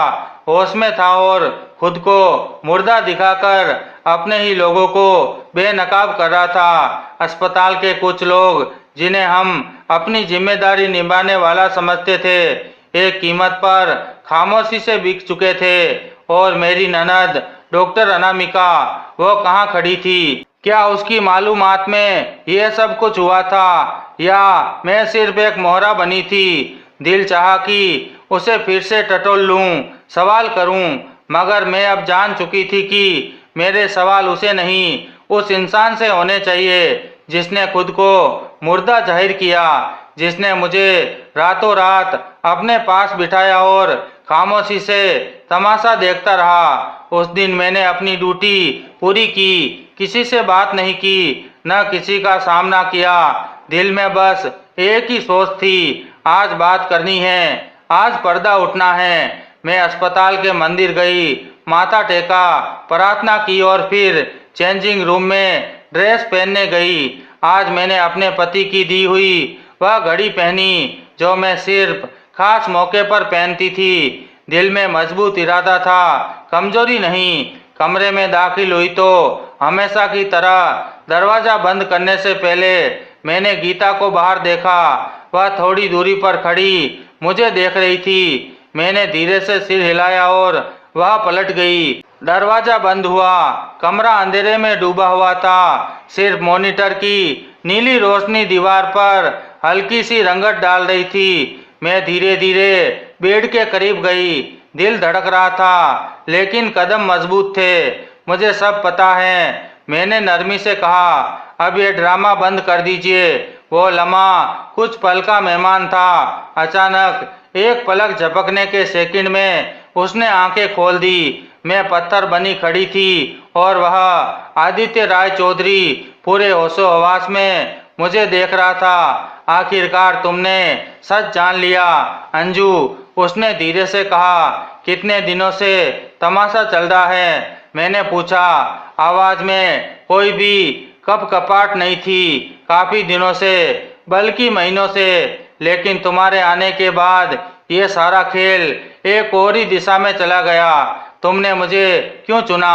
होश में था और खुद को मुर्दा दिखाकर अपने ही लोगों को बेनकाब कर रहा था। अस्पताल के कुछ लोग जिन्हें हम अपनी जिम्मेदारी निभाने वाला समझते थे, एक कीमत पर खामोशी से बिक चुके थे। और मेरी ननद डॉक्टर अनामिका, वो कहाँ खड़ी थी? क्या उसकी मालूमात में यह सब कुछ हुआ था, या मैं सिर्फ एक मोहरा बनी थी? दिल चाहा कि उसे फिर से टटोल लूं, सवाल करूं, मगर मैं अब जान चुकी थी कि मेरे सवाल उसे नहीं, उस इंसान से होने चाहिए जिसने खुद को मुर्दा जाहिर किया, जिसने मुझे रातों रात अपने पास बिठाया और खामोशी से तमाशा देखता रहा। उस दिन मैंने अपनी ड्यूटी पूरी की, किसी से बात नहीं की, न किसी का सामना किया। दिल में बस एक ही सोच थी, आज बात करनी है, आज पर्दा उठना है। मैं अस्पताल के मंदिर गई, माथा टेका, प्रार्थना की और फिर चेंजिंग रूम में ड्रेस पहनने गई। आज मैंने अपने पति की दी हुई वह घड़ी पहनी जो मैं सिर्फ खास मौके पर पहनती थी। दिल में मजबूत इरादा था, कमजोरी नहीं। कमरे में दाखिल हुई तो हमेशा की तरह दरवाजा बंद करने से पहले मैंने गीता को बाहर देखा। वह थोड़ी दूरी पर खड़ी मुझे देख रही थी। मैंने धीरे से सिर हिलाया और वह पलट गई। दरवाजा बंद हुआ। कमरा अंधेरे में डूबा हुआ था। सिर्फ मॉनिटर की नीली रोशनी दीवार पर हल्की सी रंगत डाल रही थी। मैं धीरे धीरे बेड के करीब गई। दिल धड़क रहा था, लेकिन कदम मजबूत थे। मुझे सब पता है, मैंने नरमी से कहा। अब ये ड्रामा बंद कर दीजिए। वो लम्हा कुछ पल का मेहमान था। अचानक एक पलक झपकने के सेकंड में उसने आंखें खोल दी। मैं पत्थर बनी खड़ी थी और वह आदित्य राय चौधरी पूरे होशो हवास में मुझे देख रहा था। आखिरकार तुमने सच जान लिया अंजू, उसने धीरे से कहा। कितने दिनों से तमाशा चल रहा है? मैंने पूछा। आवाज में कोई भी कपकपाहट नहीं थी। काफी दिनों से, बल्कि महीनों से। लेकिन तुम्हारे आने के बाद ये सारा खेल एक और ही दिशा में चला गया। तुमने मुझे क्यों चुना?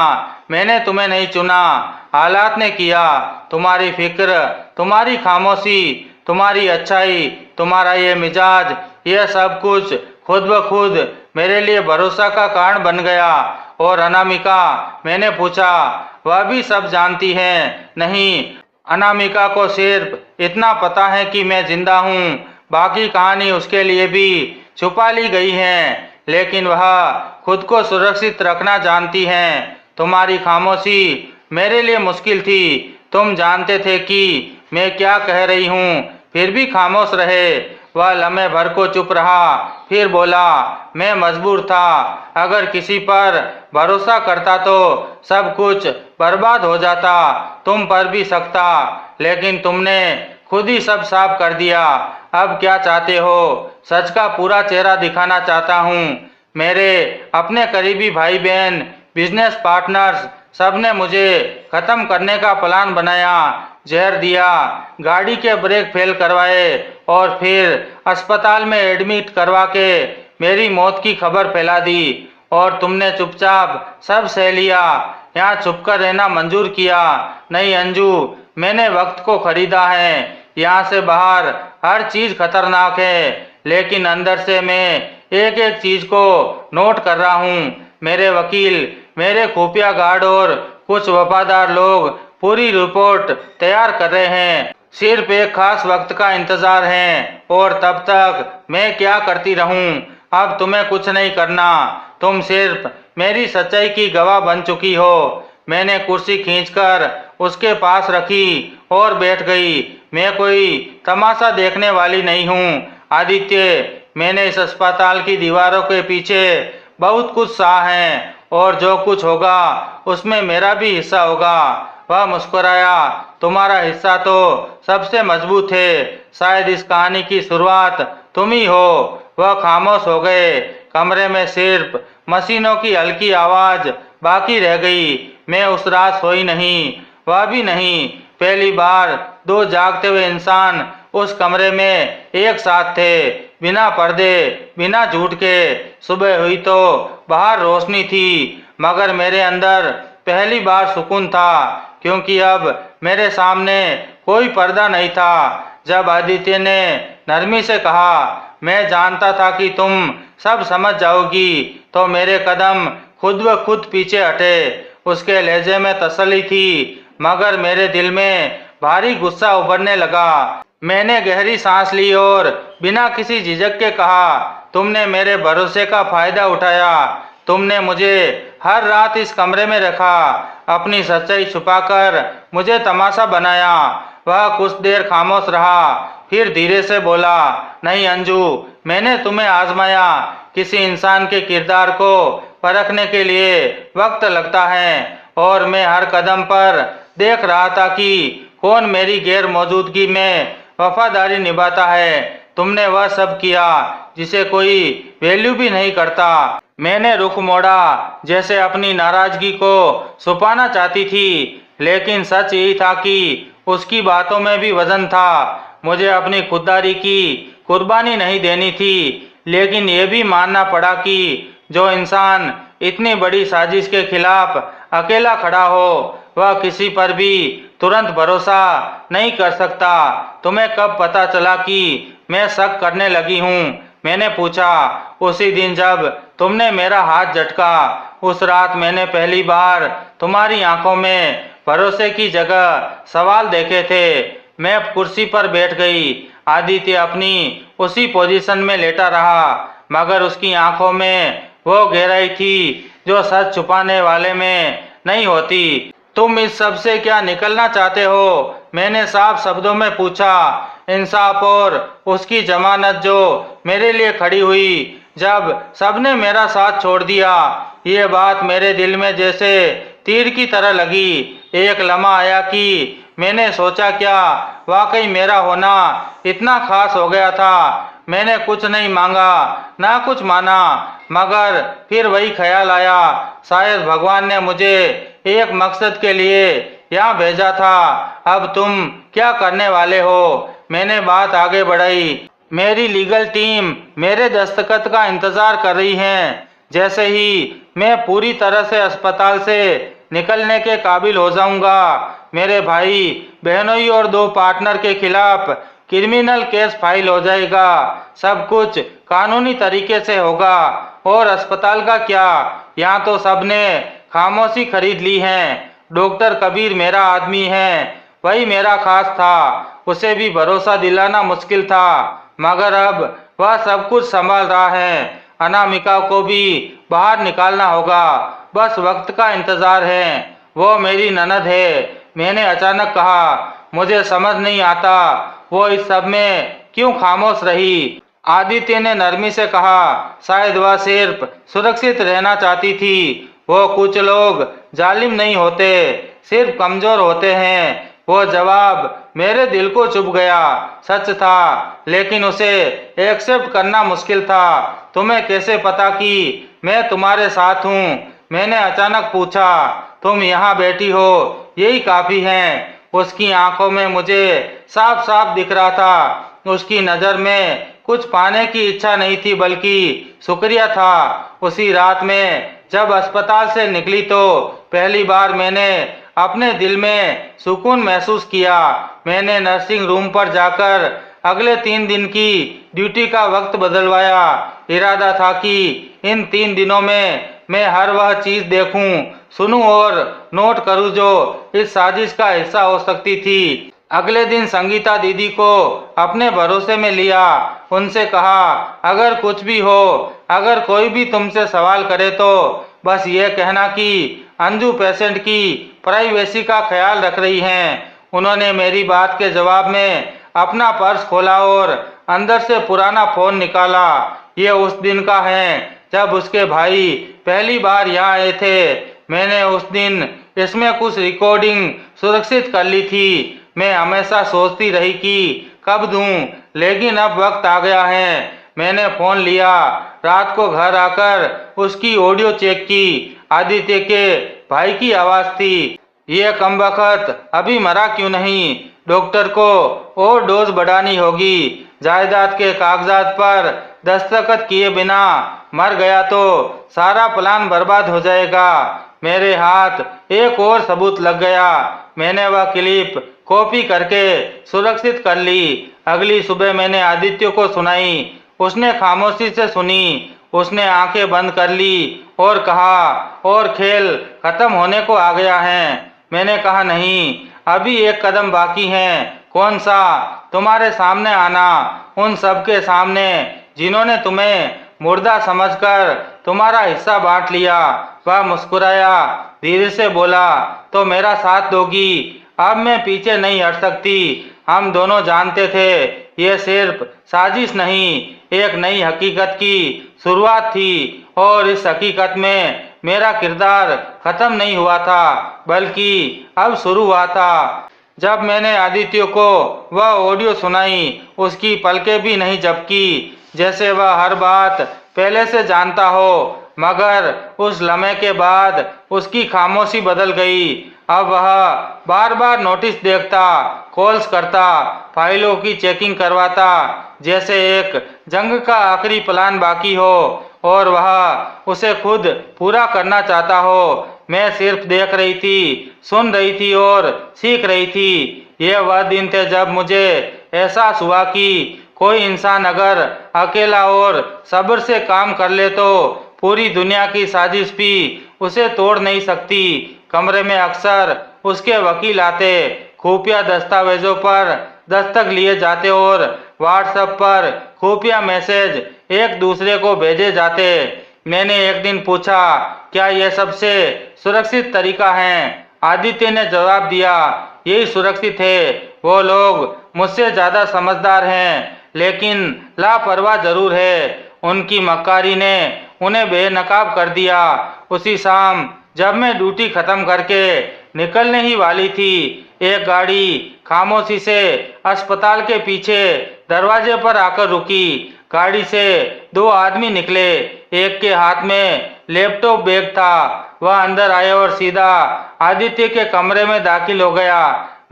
मैंने तुम्हें नहीं चुना, हालात ने किया। तुम्हारी फिक्र, तुम्हारी खामोशी, तुम्हारी अच्छाई, तुम्हारा ये मिजाज, ये सब कुछ खुद ब खुद मेरे लिए भरोसा का कारण बन गया। और अनामिका, मैंने पूछा, वह भी सब जानती है? नहीं, अनामिका को सिर्फ इतना पता है कि मैं जिंदा हूँ। बाकी कहानी उसके लिए भी छुपा ली गई है। लेकिन वह खुद को सुरक्षित रखना जानती हैं। तुम्हारी खामोशी मेरे लिए मुश्किल थी। तुम जानते थे कि मैं क्या कह रही हूँ, फिर भी खामोश रहे। वह लम्हे भर को चुप रहा, फिर बोला, मैं मजबूर था। अगर किसी पर भरोसा करता तो सब कुछ बर्बाद हो जाता, तुम पर भी सकता, लेकिन तुमने खुद ही सब साफ कर दिया। अब क्या चाहते हो? सच का पूरा चेहरा दिखाना चाहता हूँ। मेरे अपने करीबी भाई बहन, बिजनेस पार्टनर्स, सबने मुझे खत्म करने का प्लान बनाया, जहर दिया, गाड़ी के ब्रेक फेल करवाए और फिर अस्पताल में एडमिट करवा के मेरी मौत की खबर फैला दी। और तुमने चुपचाप सब सह लिया, यहाँ छुपकर रहना मंजूर किया। नहीं अंजू, मैंने वक्त को खरीदा है। यहाँ से बाहर हर चीज खतरनाक है, लेकिन अंदर से मैं एक एक चीज को नोट कर रहा हूँ। मेरे वकील, मेरे खुफिया गार्ड और कुछ वफादार लोग पूरी रिपोर्ट तैयार कर रहे हैं। सिर्फ एक खास वक्त का इंतजार है, और तब तक मैं क्या करती रहूं? अब तुम्हें कुछ नहीं करना, तुम सिर्फ मेरी सच्चाई की गवाह बन चुकी हो। मैंने कुर्सी खींचकर उसके पास रखी और बैठ गई। मैं कोई तमाशा देखने वाली नहीं हूँ आदित्य। मैंने इस अस्पताल की दीवारों के पीछे बहुत कुछ सहा है, और जो कुछ होगा उसमें मेरा भी हिस्सा होगा। वह मुस्कुराया, तुम्हारा हिस्सा तो सबसे मजबूत है। शायद इस कहानी की शुरुआत तुम ही हो। वह खामोश हो गए। कमरे में सिर्फ मशीनों की हल्की आवाज बाकी रह गई। मैं उस रात सोई नहीं, वह भी नहीं। पहली बार दो जागते हुए इंसान उस कमरे में एक साथ थे, बिना पर्दे, बिना झूठ के। सुबह हुई तो बाहर रोशनी थी, मगर मेरे अंदर पहली बार सुकून था, क्योंकि अब मेरे सामने कोई पर्दा नहीं था। जब आदित्य ने नरमी से कहा, मैं जानता था कि तुम सब समझ जाओगी, तो मेरे कदम खुद ब खुद पीछे हटे। उसके लहजे में तसल्ली थी, मगर मेरे दिल में भारी गुस्सा उभरने लगा। मैंने गहरी सांस ली और बिना किसी झिझक के कहा, तुमने मेरे भरोसे का फायदा उठाया। तुमने मुझे हर रात इस कमरे में रखा, अपनी सच्चाई छुपाकर मुझे तमाशा बनाया। वह कुछ देर खामोश रहा, फिर धीरे से बोला, नहीं अंजू, मैंने तुम्हें आजमाया। किसी इंसान के किरदार को परखने के लिए वक्त लगता है, और मैं हर कदम पर देख रहा था कि कौन मेरी गैर मौजूदगी में वफादारी निभाता है। तुमने वह सब किया जिसे कोई वैल्यू भी नहीं करता। मैंने रुख मोड़ा, जैसे अपनी नाराजगी को छुपाना चाहती थी, लेकिन सच यही था कि उसकी बातों में भी वजन था। मुझे अपनी खुददारी की कुर्बानी नहीं देनी थी, लेकिन यह भी मानना पड़ा कि जो इंसान इतनी बड़ी साजिश के खिलाफ अकेला खड़ा हो, वह किसी पर भी तुरंत भरोसा नहीं कर सकता। तुम्हें कब पता चला कि मैं शक करने लगी हूँ? मैंने पूछा। उसी दिन जब तुमने मेरा हाथ झटका। उस रात मैंने पहली बार तुम्हारी आंखों में भरोसे की जगह सवाल देखे थे। मैं कुर्सी पर बैठ गई। आदित्य अपनी उसी पोजीशन में लेटा रहा, मगर उसकी आंखों में वो गहराई थी जो सच छुपाने वाले में नहीं होती। तुम इस सब से क्या निकलना चाहते हो? मैंने साफ शब्दों में पूछा। इंसाफ और उसकी जमानत जो मेरे लिए खड़ी हुई जब सबने मेरा साथ छोड़ दिया। ये बात मेरे दिल में जैसे तीर की तरह लगी। एक लम्हा आया कि मैंने सोचा, क्या वाकई मेरा होना इतना खास हो गया था? मैंने कुछ नहीं मांगा, ना कुछ माना, मगर फिर वही ख्याल आया, शायद भगवान ने मुझे एक मकसद के लिए यहाँ भेजा था। अब तुम क्या करने वाले हो? मैंने बात आगे बढ़ाई। मेरी लीगल टीम मेरे दस्तखत का इंतजार कर रही है। जैसे ही मैं पूरी तरह से अस्पताल से निकलने के काबिल हो जाऊंगा, मेरे भाई बहनोई और दो पार्टनर के खिलाफ क्रिमिनल केस फाइल हो जाएगा। सब कुछ कानूनी तरीके से होगा। और अस्पताल का क्या, यहाँ तो सबने खामोशी खरीद ली है। डॉक्टर कबीर मेरा आदमी है, वही मेरा खास था। उसे भी भरोसा दिलाना मुश्किल था, मगर अब वह सब कुछ संभाल रहा है। अनामिका को भी बाहर निकालना होगा, बस वक्त का इंतजार है। वो मेरी ननद है। मैंने अचानक कहा, मुझे समझ नहीं आता वो इस सब में क्यों खामोश रही? आदित्य ने नरमी से कहा, शायद वह सिर्फ सुरक्षित रहना चाहती थी। वो कुछ लोग जालिम नहीं होते, सिर्फ कमजोर होते हैं। वो जवाब मेरे दिल को चुभ गया। सच था, लेकिन उसे एक्सेप्ट करना मुश्किल था। तुम्हें कैसे पता कि मैं तुम्हारे साथ हूँ? मैंने अचानक पूछा। तुम यहाँ बैठी हो, यही काफी है। उसकी आंखों में मुझे साफ साफ दिख रहा था। उसकी नजर में कुछ पाने की इच्छा नहीं थी, बल्कि शुक्रिया था। उसी रात में जब अस्पताल से निकली तो पहली बार मैंने अपने दिल में सुकून महसूस किया। मैंने नर्सिंग रूम पर जाकर अगले 3 दिन की ड्यूटी का वक्त बदलवाया। इरादा था कि इन 3 दिनों में मैं हर वह चीज देखूं, सुनूं और नोट करूं जो इस साजिश का हिस्सा हो सकती थी। अगले दिन संगीता दीदी को अपने भरोसे में लिया। उनसे कहा, अगर कुछ भी हो, अगर कोई भी तुमसे सवाल करे तो बस ये कहना कि अंजू पेशेंट की प्राइवेसी का ख्याल रख रही हैं। उन्होंने मेरी बात के जवाब में अपना पर्स खोला और अंदर से पुराना फोन निकाला। ये उस दिन का है जब उसके भाई पहली बार यहाँ आए थे। मैंने उस दिन इसमें कुछ रिकॉर्डिंग सुरक्षित कर ली थी। मैं हमेशा सोचती रही कि कब दूं, लेकिन अब वक्त आ गया है। मैंने फोन लिया। रात को घर आकर उसकी ऑडियो चेक की। आदित्य के भाई की आवाज थी। ये कमबख्त अभी मरा क्यों नहीं? डॉक्टर को और डोज बढ़ानी होगी। जायदाद के कागजात पर दस्तखत किए बिना मर गया तो सारा प्लान बर्बाद हो जाएगा। मेरे हाथ एक और सबूत लग गया। मैंने वह क्लिप कॉपी करके सुरक्षित कर ली। अगली सुबह मैंने आदित्य को सुनाई। उसने खामोशी से सुनी। उसने आंखें बंद कर ली और कहा, और खेल खत्म होने को आ गया है। मैंने कहा, नहीं, अभी एक कदम बाकी है। कौन सा? तुम्हारे सामने आना, उन सबके सामने जिन्होंने तुम्हें मुर्दा समझकर तुम्हारा हिस्सा बांट लिया। वह मुस्कुराया, धीरे से बोला, तो मेरा साथ दोगी? अब मैं पीछे नहीं हट सकती। हम दोनों जानते थे ये सिर्फ साजिश नहीं, एक नई हकीकत की शुरुआत थी। और इस हकीकत में मेरा किरदार खत्म नहीं हुआ था, बल्कि अब शुरू हुआ था। जब मैंने आदित्य को वह ऑडियो सुनाई, उसकी पलकें भी नहीं झपकी, जैसे वह हर बात पहले से जानता हो। मगर उस लम्हे के बाद उसकी खामोशी बदल गई। अब वह बार बार नोटिस देखता, कॉल्स करता, फाइलों की चेकिंग करवाता, जैसे एक जंग का आखिरी प्लान बाकी हो और वह उसे खुद पूरा करना चाहता हो। मैं सिर्फ देख रही थी, सुन रही थी और सीख रही थी। ये वह दिन थे जब मुझे एहसास हुआ कि कोई इंसान अगर अकेला और सब्र से काम कर ले तो पूरी दुनिया की साजिश भी उसे तोड़ नहीं सकती। कमरे में अक्सर उसके वकील आते, खुफिया दस्तावेजों पर दस्तक लिए जाते और व्हाट्सएप पर खुफिया मैसेज एक दूसरे को भेजे जाते। मैंने एक दिन पूछा, क्या यह सबसे सुरक्षित तरीका है? आदित्य ने जवाब दिया, यही सुरक्षित है। वो लोग मुझसे ज्यादा समझदार हैं, लेकिन लापरवाह जरूर है। उनकी मक्कारी ने उन्हें बेनकाब कर दिया। उसी शाम जब मैं ड्यूटी खत्म करके निकलने ही वाली थी, एक गाड़ी खामोशी से अस्पताल के पीछे दरवाजे पर आकर रुकी। गाड़ी से 2 आदमी निकले। एक के हाथ में लैपटॉप बैग था। वह अंदर आए और सीधा आदित्य के कमरे में दाखिल हो गया।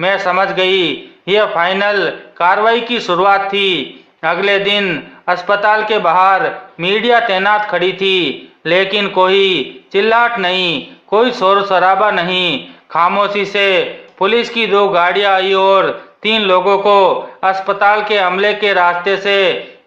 मैं समझ गई, यह फाइनल कार्रवाई की शुरुआत थी। अगले दिन अस्पताल के बाहर मीडिया तैनात खड़ी थी, लेकिन कोई चिल्लाहट नहीं, कोई शोर शराबा नहीं। खामोशी से पुलिस की 2 गाड़ियां आई और 3 लोगों को अस्पताल के अमले के रास्ते से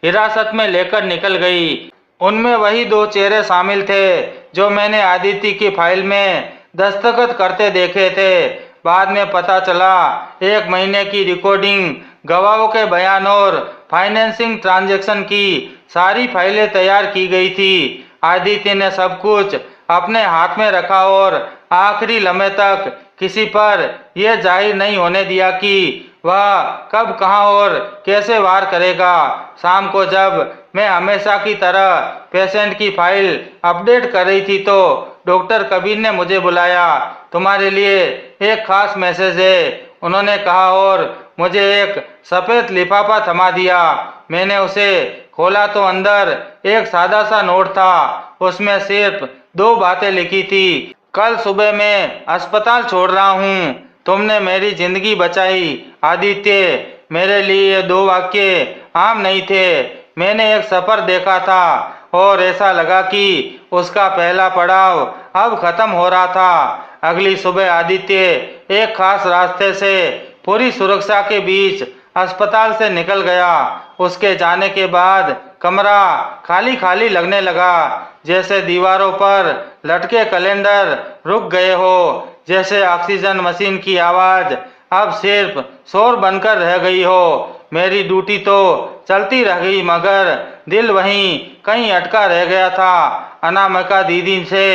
हिरासत में लेकर निकल गई। उनमें वही 2 चेहरे शामिल थे जो मैंने आदित्य की फाइल में दस्तखत करते देखे थे। बाद में पता चला, 1 महीने की रिकॉर्डिंग, गवाहों के बयान और फाइनेंसिंग ट्रांजैक्शन की सारी फाइलें तैयार की गई थी। आदित्य ने सब कुछ अपने हाथ में रखा और आखिरी लम्हे तक किसी पर यह जाहिर नहीं होने दिया कि वह कब कहाँ और कैसे वार करेगा। शाम को जब मैं हमेशा की तरह पेशेंट की फाइल अपडेट कर रही थी तो डॉक्टर कबीर ने मुझे बुलाया। तुम्हारे लिए एक खास मैसेज है, उन्होंने कहा और मुझे एक सफ़ेद लिफाफा थमा दिया। मैंने उसे खोला तो अंदर एक सादा सा नोट था। उसमें सिर्फ 2 बातें लिखी थी। कल सुबह मैं अस्पताल छोड़ रहा हूँ, तुमने मेरी जिंदगी बचाई आदित्य। मेरे लिए ये 2 वाक्य आम नहीं थे। मैंने एक सफर देखा था और ऐसा लगा कि उसका पहला पड़ाव अब खत्म हो रहा था। अगली सुबह आदित्य एक खास रास्ते से पूरी सुरक्षा के बीच अस्पताल से निकल गया। उसके जाने के बाद कमरा खाली खाली लगने लगा, जैसे दीवारों पर लटके कैलेंडर रुक गए हो, जैसे ऑक्सीजन मशीन की आवाज अब सिर्फ शोर बनकर रह गई हो। मेरी ड्यूटी तो चलती रह गई मगर दिल वहीं कहीं अटका रह गया था। अनामिका दीदी से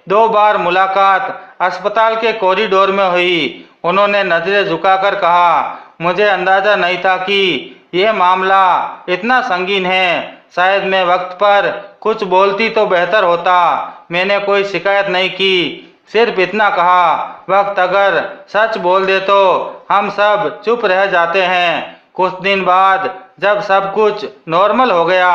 2 बार मुलाकात अस्पताल के कॉरिडोर में हुई। उन्होंने नजरें झुकाकर कहा, मुझे अंदाजा नहीं था कि यह मामला इतना संगीन है। शायद मैं वक्त पर कुछ बोलती तो बेहतर होता। मैंने कोई शिकायत नहीं की, सिर्फ इतना कहा, वक्त अगर सच बोल दे तो हम सब चुप रह जाते हैं। कुछ दिन बाद जब सब कुछ नॉर्मल हो गया,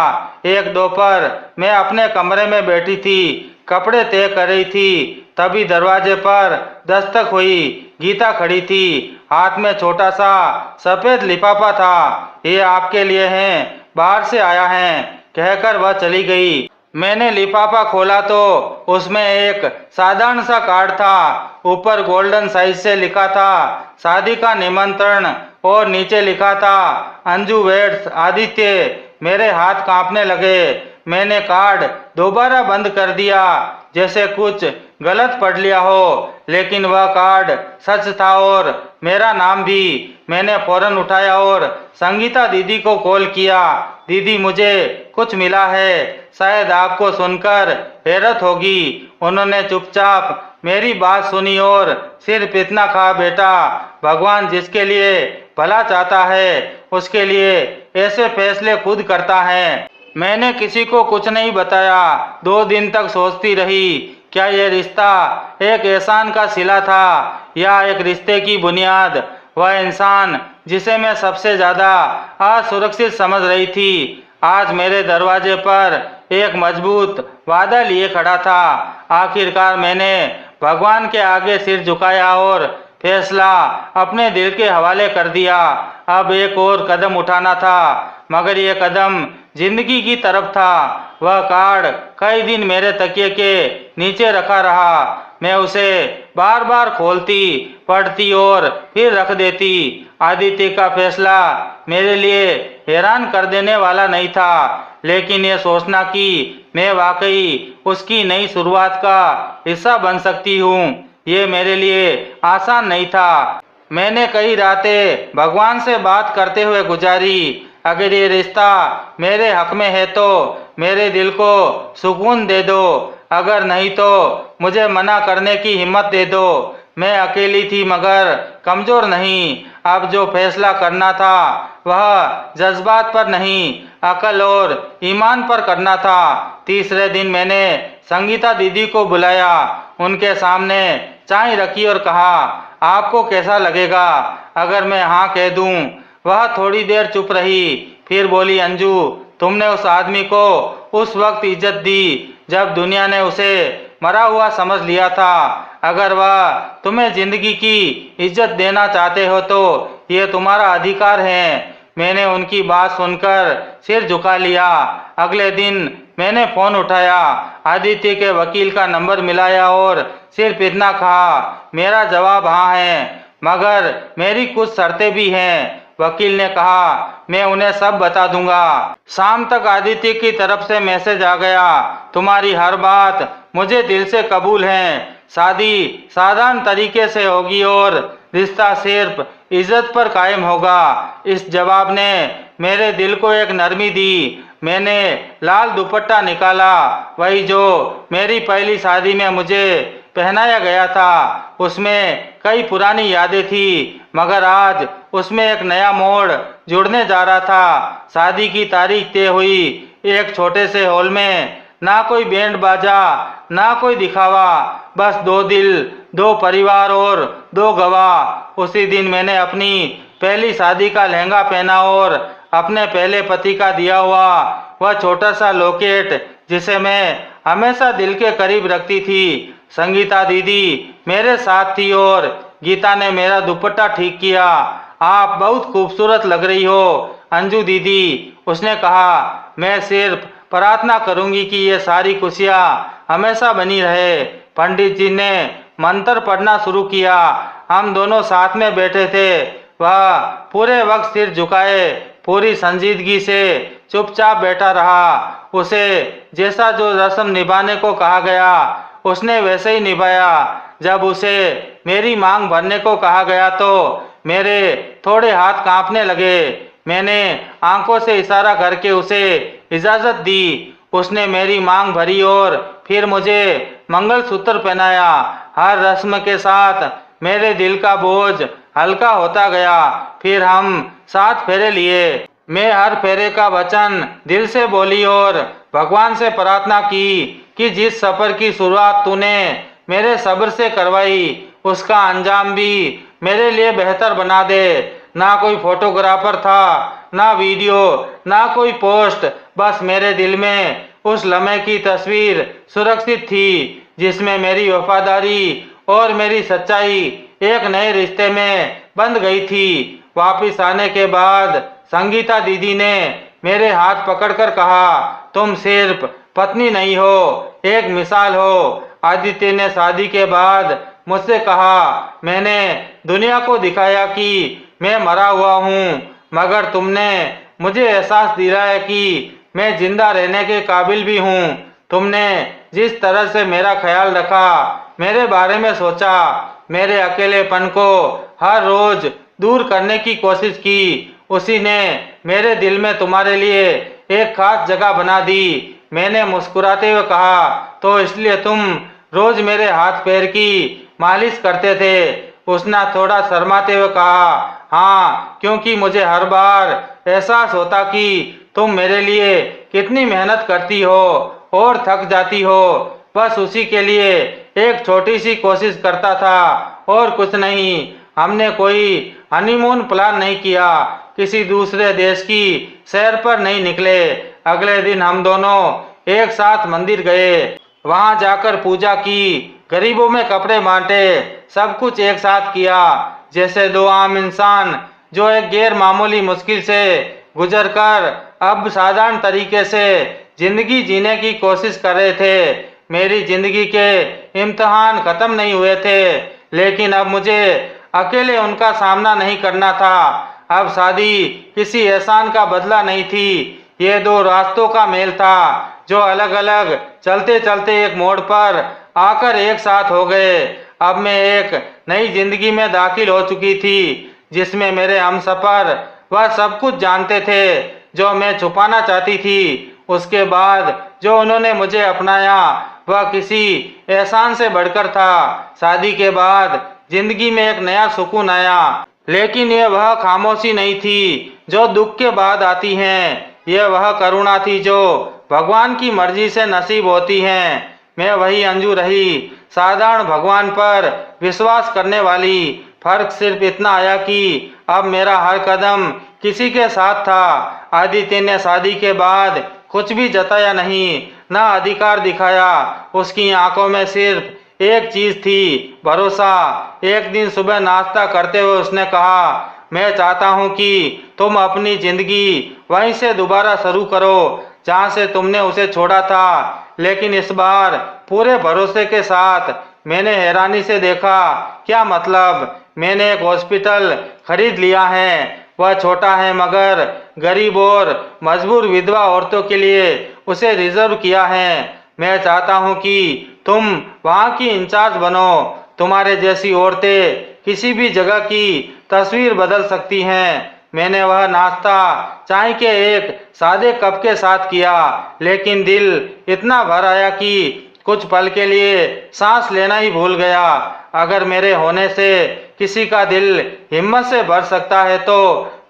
एक दोपहर मैं अपने कमरे में बैठी थी, कपड़े तय कर रही थी, तभी दरवाजे पर दस्तक हुई। गीता खड़ी थी, हाथ में छोटा सा सफेद लिफाफा था। ये आपके लिए है, बाहर से आया है, कहकर वह चली गई। मैंने लिफाफा खोला तो उसमें एक साधारण सा कार्ड था। ऊपर गोल्डन साइज से लिखा था शादी का निमंत्रण और नीचे लिखा था अंजू वेड्स आदित्य। मेरे हाथ कांपने लगे। मैंने कार्ड दोबारा बंद कर दिया, जैसे कुछ गलत पढ़ लिया हो, लेकिन वह कार्ड सच था और मेरा नाम भी। मैंने फौरन उठाया और संगीता दीदी को कॉल किया। दीदी, मुझे कुछ मिला है, शायद आपको सुनकर हैरत होगी। उन्होंने चुपचाप मेरी बात सुनी और सिर्फ इतना कहा, बेटा, भगवान जिसके लिए भला चाहता है उसके लिए ऐसे फैसले खुद करता है। मैंने किसी को कुछ नहीं बताया। 2 दिन तक सोचती रही, क्या यह रिश्ता एक एहसान का सिला था या एक रिश्ते की बुनियाद। वह इंसान जिसे मैं सबसे ज्यादा असुरक्षित समझ रही थी, आज मेरे दरवाजे पर एक मजबूत वादा लिए खड़ा था। आखिरकार मैंने भगवान के आगे सिर झुकाया और फैसला अपने दिल के हवाले कर दिया। अब एक और कदम उठाना था, मगर यह कदम जिंदगी की तरफ था। वह कार्ड कई दिन मेरे तकिए के नीचे रखा रहा। मैं उसे बार बार खोलती, पढ़ती और फिर रख देती। आदित्य का फैसला मेरे लिए हैरान कर देने वाला नहीं था, लेकिन यह सोचना कि मैं वाकई उसकी नई शुरुआत का हिस्सा बन सकती हूँ, ये मेरे लिए आसान नहीं था। मैंने कई रातें भगवान से बात करते हुए गुजारी। अगर ये रिश्ता मेरे हक में है तो मेरे दिल को सुकून दे दो, अगर नहीं तो मुझे मना करने की हिम्मत दे दो। मैं अकेली थी मगर कमजोर नहीं। अब जो फैसला करना था वह जज्बात पर नहीं, अकल और ईमान पर करना था। तीसरे दिन मैंने संगीता दीदी को बुलाया, उनके सामने चाय रखी और कहा, आपको कैसा लगेगा अगर मैं हाँ कह दूं। वह थोड़ी देर चुप रही, फिर बोली, अंजू, तुमने उस आदमी को उस वक्त इज्जत दी जब दुनिया ने उसे मरा हुआ समझ लिया था। अगर वह तुम्हें जिंदगी की इज्जत देना चाहते हो तो ये तुम्हारा अधिकार है। मैंने उनकी बात सुनकर सिर झुका लिया। अगले दिन मैंने फोन उठाया, आदित्य के वकील का नंबर मिलाया और सिर्फ इतना कहा, मेरा जवाब हाँ है, मगर मेरी कुछ शर्तें भी हैं। वकील ने कहा, मैं उन्हें सब बता दूंगा। शाम तक आदित्य की तरफ से मैसेज आ गया, तुम्हारी हर बात मुझे दिल से कबूल है। शादी साधारण तरीके से होगी और रिश्ता सिर्फ इज्जत पर कायम होगा। इस जवाब ने मेरे दिल को एक नरमी दी। मैंने लाल दुपट्टा निकाला, वही जो मेरी पहली शादी में मुझे पहनाया गया था उसमें कई पुरानी यादें थी, मगर आज उसमें एक नया मोड़ जुड़ने जा रहा था। शादी की तारीख तय हुई। एक छोटे से हॉल में, ना कोई बैंड बाजा, ना कोई दिखावा, बस दो दिल, दो परिवार और दो गवाह। उसी दिन मैंने अपनी पहली शादी का लहंगा पहना और अपने पहले पति का दिया हुआ वह छोटा सा लॉकेट, जिसे मैं हमेशा दिल के करीब रखती थी। संगीता दीदी मेरे साथ थी और गीता ने मेरा दुपट्टा ठीक किया। आप बहुत खूबसूरत लग रही हो अंजू दीदी, उसने कहा। मैं सिर्फ प्रार्थना करूंगी कि ये सारी खुशियाँ हमेशा बनी रहे। पंडित जी ने मंत्र पढ़ना शुरू किया। हम दोनों साथ में बैठे थे। वह पूरे वक्त सिर झुकाए पूरी संजीदगी से चुपचाप बैठा रहा। उसे जैसा जो रस्म निभाने को कहा गया उसने वैसे ही निभाया। जब उसे मेरी मांग भरने को कहा गया तो मेरे थोड़े हाथ कांपने लगे। मैंने आंखों से इशारा करके उसे इजाजत दी। उसने मेरी मांग भरी और फिर मुझे मंगलसूत्र पहनाया। हर रस्म के साथ मेरे दिल का बोझ हल्का होता गया। फिर हम 7 फेरे लिए। मैं हर फेरे का वचन दिल से बोली और भगवान से प्रार्थना की कि जिस सफर की शुरुआत तूने मेरे सब्र से करवाई उसका अंजाम भी मेरे लिए बेहतर बना दे। ना कोई फोटोग्राफर था, ना वीडियो, ना कोई पोस्ट, बस मेरे दिल में उस लम्हे की तस्वीर सुरक्षित थी जिसमें मेरी वफादारी और मेरी सच्चाई एक नए रिश्ते में बंध गई थी। वापिस आने के बाद संगीता दीदी ने मेरे हाथ पकड़कर कहा, तुम सिर्फ पत्नी नहीं हो, एक मिसाल हो। आदित्य ने शादी के बाद मुझसे कहा, मैंने दुनिया को दिखाया कि मैं मरा हुआ हूँ, मगर तुमने मुझे एहसास दिलाया कि मैं जिंदा रहने के काबिल भी हूँ। तुमने जिस तरह से मेरा ख्याल रखा, मेरे बारे में सोचा, मेरे अकेलेपन को हर रोज दूर करने की कोशिश की, उसी ने मेरे दिल में तुम्हारे लिए एक खास जगह बना दी। मैंने मुस्कुराते हुए कहा, तो इसलिए तुम रोज मेरे हाथ पैर की मालिश करते थे? उसने थोड़ा शर्माते हुए कहा, हाँ, क्योंकि मुझे हर बार एहसास होता कि तुम मेरे लिए कितनी मेहनत करती हो और थक जाती हो। बस उसी के लिए एक छोटी सी कोशिश करता था और कुछ नहीं। हमने कोई हनीमून प्लान नहीं किया, किसी दूसरे देश की सैर पर नहीं निकले। अगले दिन हम दोनों एक साथ मंदिर गए। वहां जाकर पूजा की, गरीबों में कपड़े बांटे, सब कुछ एक साथ किया, जैसे दो आम इंसान जो एक गैर मामूली मुश्किल से गुजरकर अब साधारण तरीके से जिंदगी जीने की कोशिश कर रहे थे। मेरी जिंदगी के इम्तिहान खत्म नहीं हुए थे, लेकिन अब मुझे अकेले उनका सामना नहीं करना था। अब शादी किसी एहसान का बदला नहीं थी, ये दो रास्तों का मेल था जो अलग अलग चलते चलते एक मोड़ पर आकर एक साथ हो गए। अब मैं एक नई जिंदगी में दाखिल हो चुकी थी जिसमें मेरे हमसफर वह सब कुछ जानते थे जो मैं छुपाना चाहती थी। उसके बाद जो उन्होंने मुझे अपनाया वह किसी एहसान से बढ़कर था। शादी के बाद जिंदगी में एक नया सुकून आया, लेकिन यह वह खामोशी नहीं थी जो दुख के बाद आती है। यह वह करुणा थी जो भगवान की मर्जी से नसीब होती है। मैं वही अंजू रही, साधारण भगवान पर विश्वास करने वाली। फर्क सिर्फ इतना आया कि अब मेरा हर कदम किसी के साथ था। आदित्य ने शादी के बाद कुछ भी जताया नहीं, ना अधिकार दिखाया। उसकी आंखों में सिर्फ एक चीज थी, भरोसा। एक दिन सुबह नाश्ता करते हुए उसने कहा, मैं चाहता हूँ कि तुम अपनी जिंदगी वहीं से दोबारा शुरू करो जहाँ से तुमने उसे छोड़ा था, लेकिन इस बार पूरे भरोसे के साथ। मैंने हैरानी से देखा, क्या मतलब? मैंने एक हॉस्पिटल खरीद लिया है। वह छोटा है मगर गरीब और मजबूर विधवा औरतों के लिए उसे रिजर्व किया है। मैं चाहता हूँ कि तुम वहाँ की इंचार्ज बनो। तुम्हारे जैसी औरतें किसी भी जगह की तस्वीर बदल सकती हैं। मैंने वह नाश्ता चाय के एक सादे कप के साथ किया, लेकिन दिल इतना भर आया कि कुछ पल के लिए सांस लेना ही भूल गया। अगर मेरे होने से किसी का दिल हिम्मत से भर सकता है तो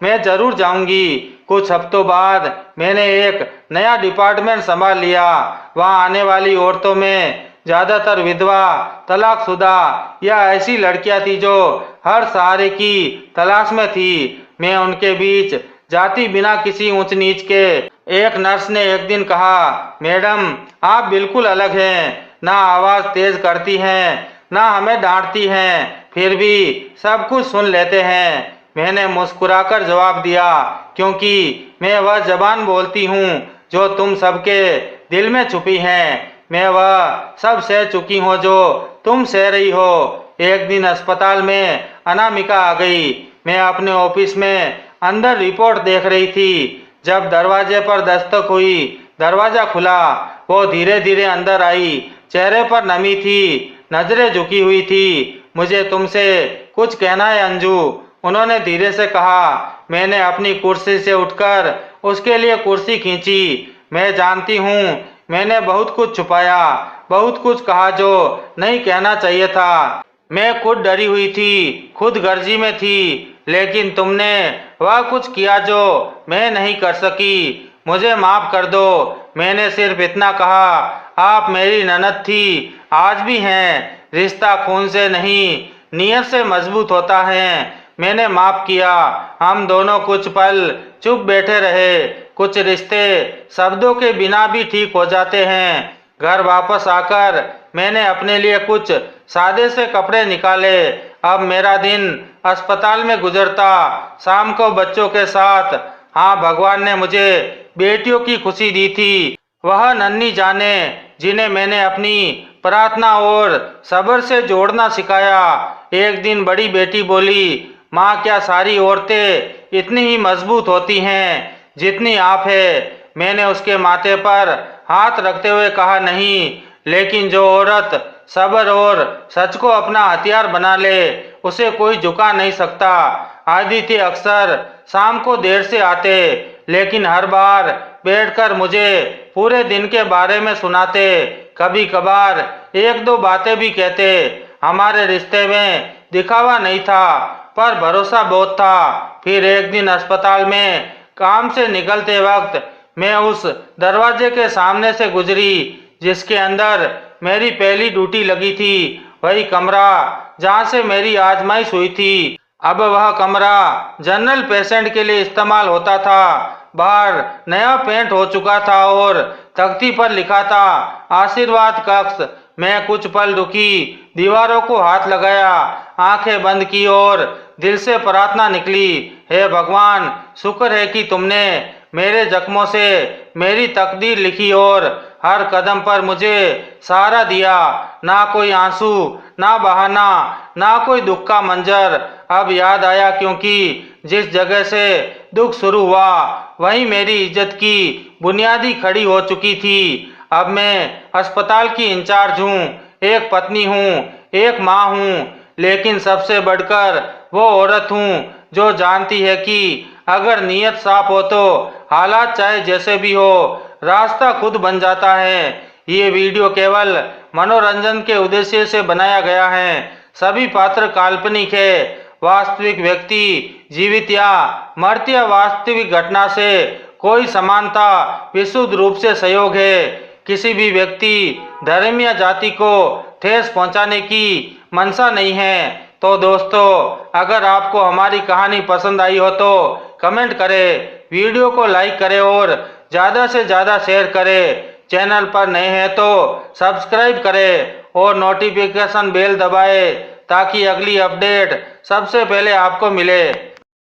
मैं जरूर जाऊंगी। कुछ हफ्तों बाद मैंने एक नया डिपार्टमेंट संभाल लिया। वहाँ आने वाली औरतों में ज्यादातर विधवा, तलाकशुदा या ऐसी लड़कियां थी जो हर सहारे की तलाश में थी। मैं उनके बीच जाती बिना किसी ऊंच नीच के। एक नर्स ने एक दिन कहा, मैडम आप बिल्कुल अलग हैं, ना आवाज तेज करती हैं, ना हमें डांटती हैं, फिर भी सब कुछ सुन लेते हैं। मैंने मुस्कुराकर जवाब दिया, क्योंकि मैं वह जबान बोलती हूँ जो तुम सबके दिल में छुपी है। मैं वह सब सह चुकी हूँ जो तुम सह रही हो। एक दिन अस्पताल में अनामिका आ गई। मैं अपने ऑफिस में अंदर रिपोर्ट देख रही थी जब दरवाजे पर दस्तक हुई। दरवाजा खुला। वो धीरे धीरे अंदर आई। चेहरे पर नमी थी, नजरें झुकी हुई थी। मुझे तुमसे कुछ कहना है अंजू, उन्होंने धीरे से कहा। मैंने अपनी कुर्सी से उठकर उसके लिए कुर्सी खींची। मैं जानती हूँ मैंने बहुत कुछ छुपाया, बहुत कुछ कहा जो नहीं कहना चाहिए था। मैं खुद डरी हुई थी, खुद गर्जी में थी, लेकिन तुमने वह कुछ किया जो मैं नहीं कर सकी। मुझे माफ कर दो। मैंने सिर्फ इतना कहा, आप मेरी ननद थी, आज भी हैं। रिश्ता खून से नहीं, नीयत से मजबूत होता है। मैंने माफ किया। हम दोनों कुछ पल चुप बैठे रहे। कुछ रिश्ते शब्दों के बिना भी ठीक हो जाते हैं। घर वापस आकर मैंने अपने लिए कुछ सादे से कपड़े निकाले। अब मेरा दिन अस्पताल में गुजरता, शाम को बच्चों के साथ। हाँ, भगवान ने मुझे बेटियों की खुशी दी थी, वह नन्ही जाने जिन्हें मैंने अपनी प्रार्थना और सब्र से जोड़ना सिखाया। एक दिन बड़ी बेटी बोली, माँ क्या सारी औरतें इतनी ही मजबूत होती हैं जितनी आप है? मैंने उसके माथे पर हाथ रखते हुए कहा, नहीं, लेकिन जो औरत सब्र और सच को अपना हथियार बना ले उसे कोई झुका नहीं सकता। आदित्य अक्सर शाम को देर से आते, लेकिन हर बार बैठकर मुझे पूरे दिन के बारे में सुनाते। कभी कभार एक दो बातें भी कहते। हमारे रिश्ते में दिखावा नहीं था, पर भरोसा बहुत था। फिर एक दिन अस्पताल में काम से निकलते वक्त मैं उस दरवाजे के सामने से गुजरी जिसके अंदर मेरी पहली ड्यूटी लगी थी। वही कमरा जहाँ से मेरी आजमाइश हुई थी। अब वह कमरा जनरल पेशेंट के लिए इस्तेमाल होता था। बाहर नया पेंट हो चुका था और तख्ती पर लिखा था, आशीर्वाद कक्ष। मैं कुछ पल रुकी, दीवारों को हाथ लगाया, आंखें बंद की और दिल से प्रार्थना निकली, हे भगवान, शुक्र है कि तुमने मेरे जख्मों से मेरी तकदीर लिखी और हर कदम पर मुझे सहारा दिया। ना कोई आंसू, ना बहाना, ना कोई दुख का मंजर। अब याद आया, क्योंकि जिस जगह से दुख शुरू हुआ वहीं मेरी इज्जत की बुनियादी खड़ी हो चुकी थी। अब मैं अस्पताल की इंचार्ज हूँ, एक पत्नी हूँ, एक माँ हूँ, लेकिन सबसे बढ़कर वो औरत हूँ जो जानती है कि अगर नीयत साफ हो तो हालात चाहे जैसे भी हो, रास्ता खुद बन जाता है। ये वीडियो केवल मनोरंजन के उद्देश्य से बनाया गया है। सभी पात्र काल्पनिक है। वास्तविक व्यक्ति, जीवित या मर्त या वास्तविक घटना से कोई समानता विशुद्ध रूप से सहयोग है। किसी भी व्यक्ति, धर्म या जाति को ठेस पहुंचाने की मंशा नहीं है। तो दोस्तों, अगर आपको हमारी कहानी पसंद आई हो तो कमेंट करें, वीडियो को लाइक करें और ज़्यादा से ज़्यादा शेयर करें। चैनल पर नए हैं तो सब्सक्राइब करें और नोटिफिकेशन बेल दबाएं ताकि अगली अपडेट सबसे पहले आपको मिले।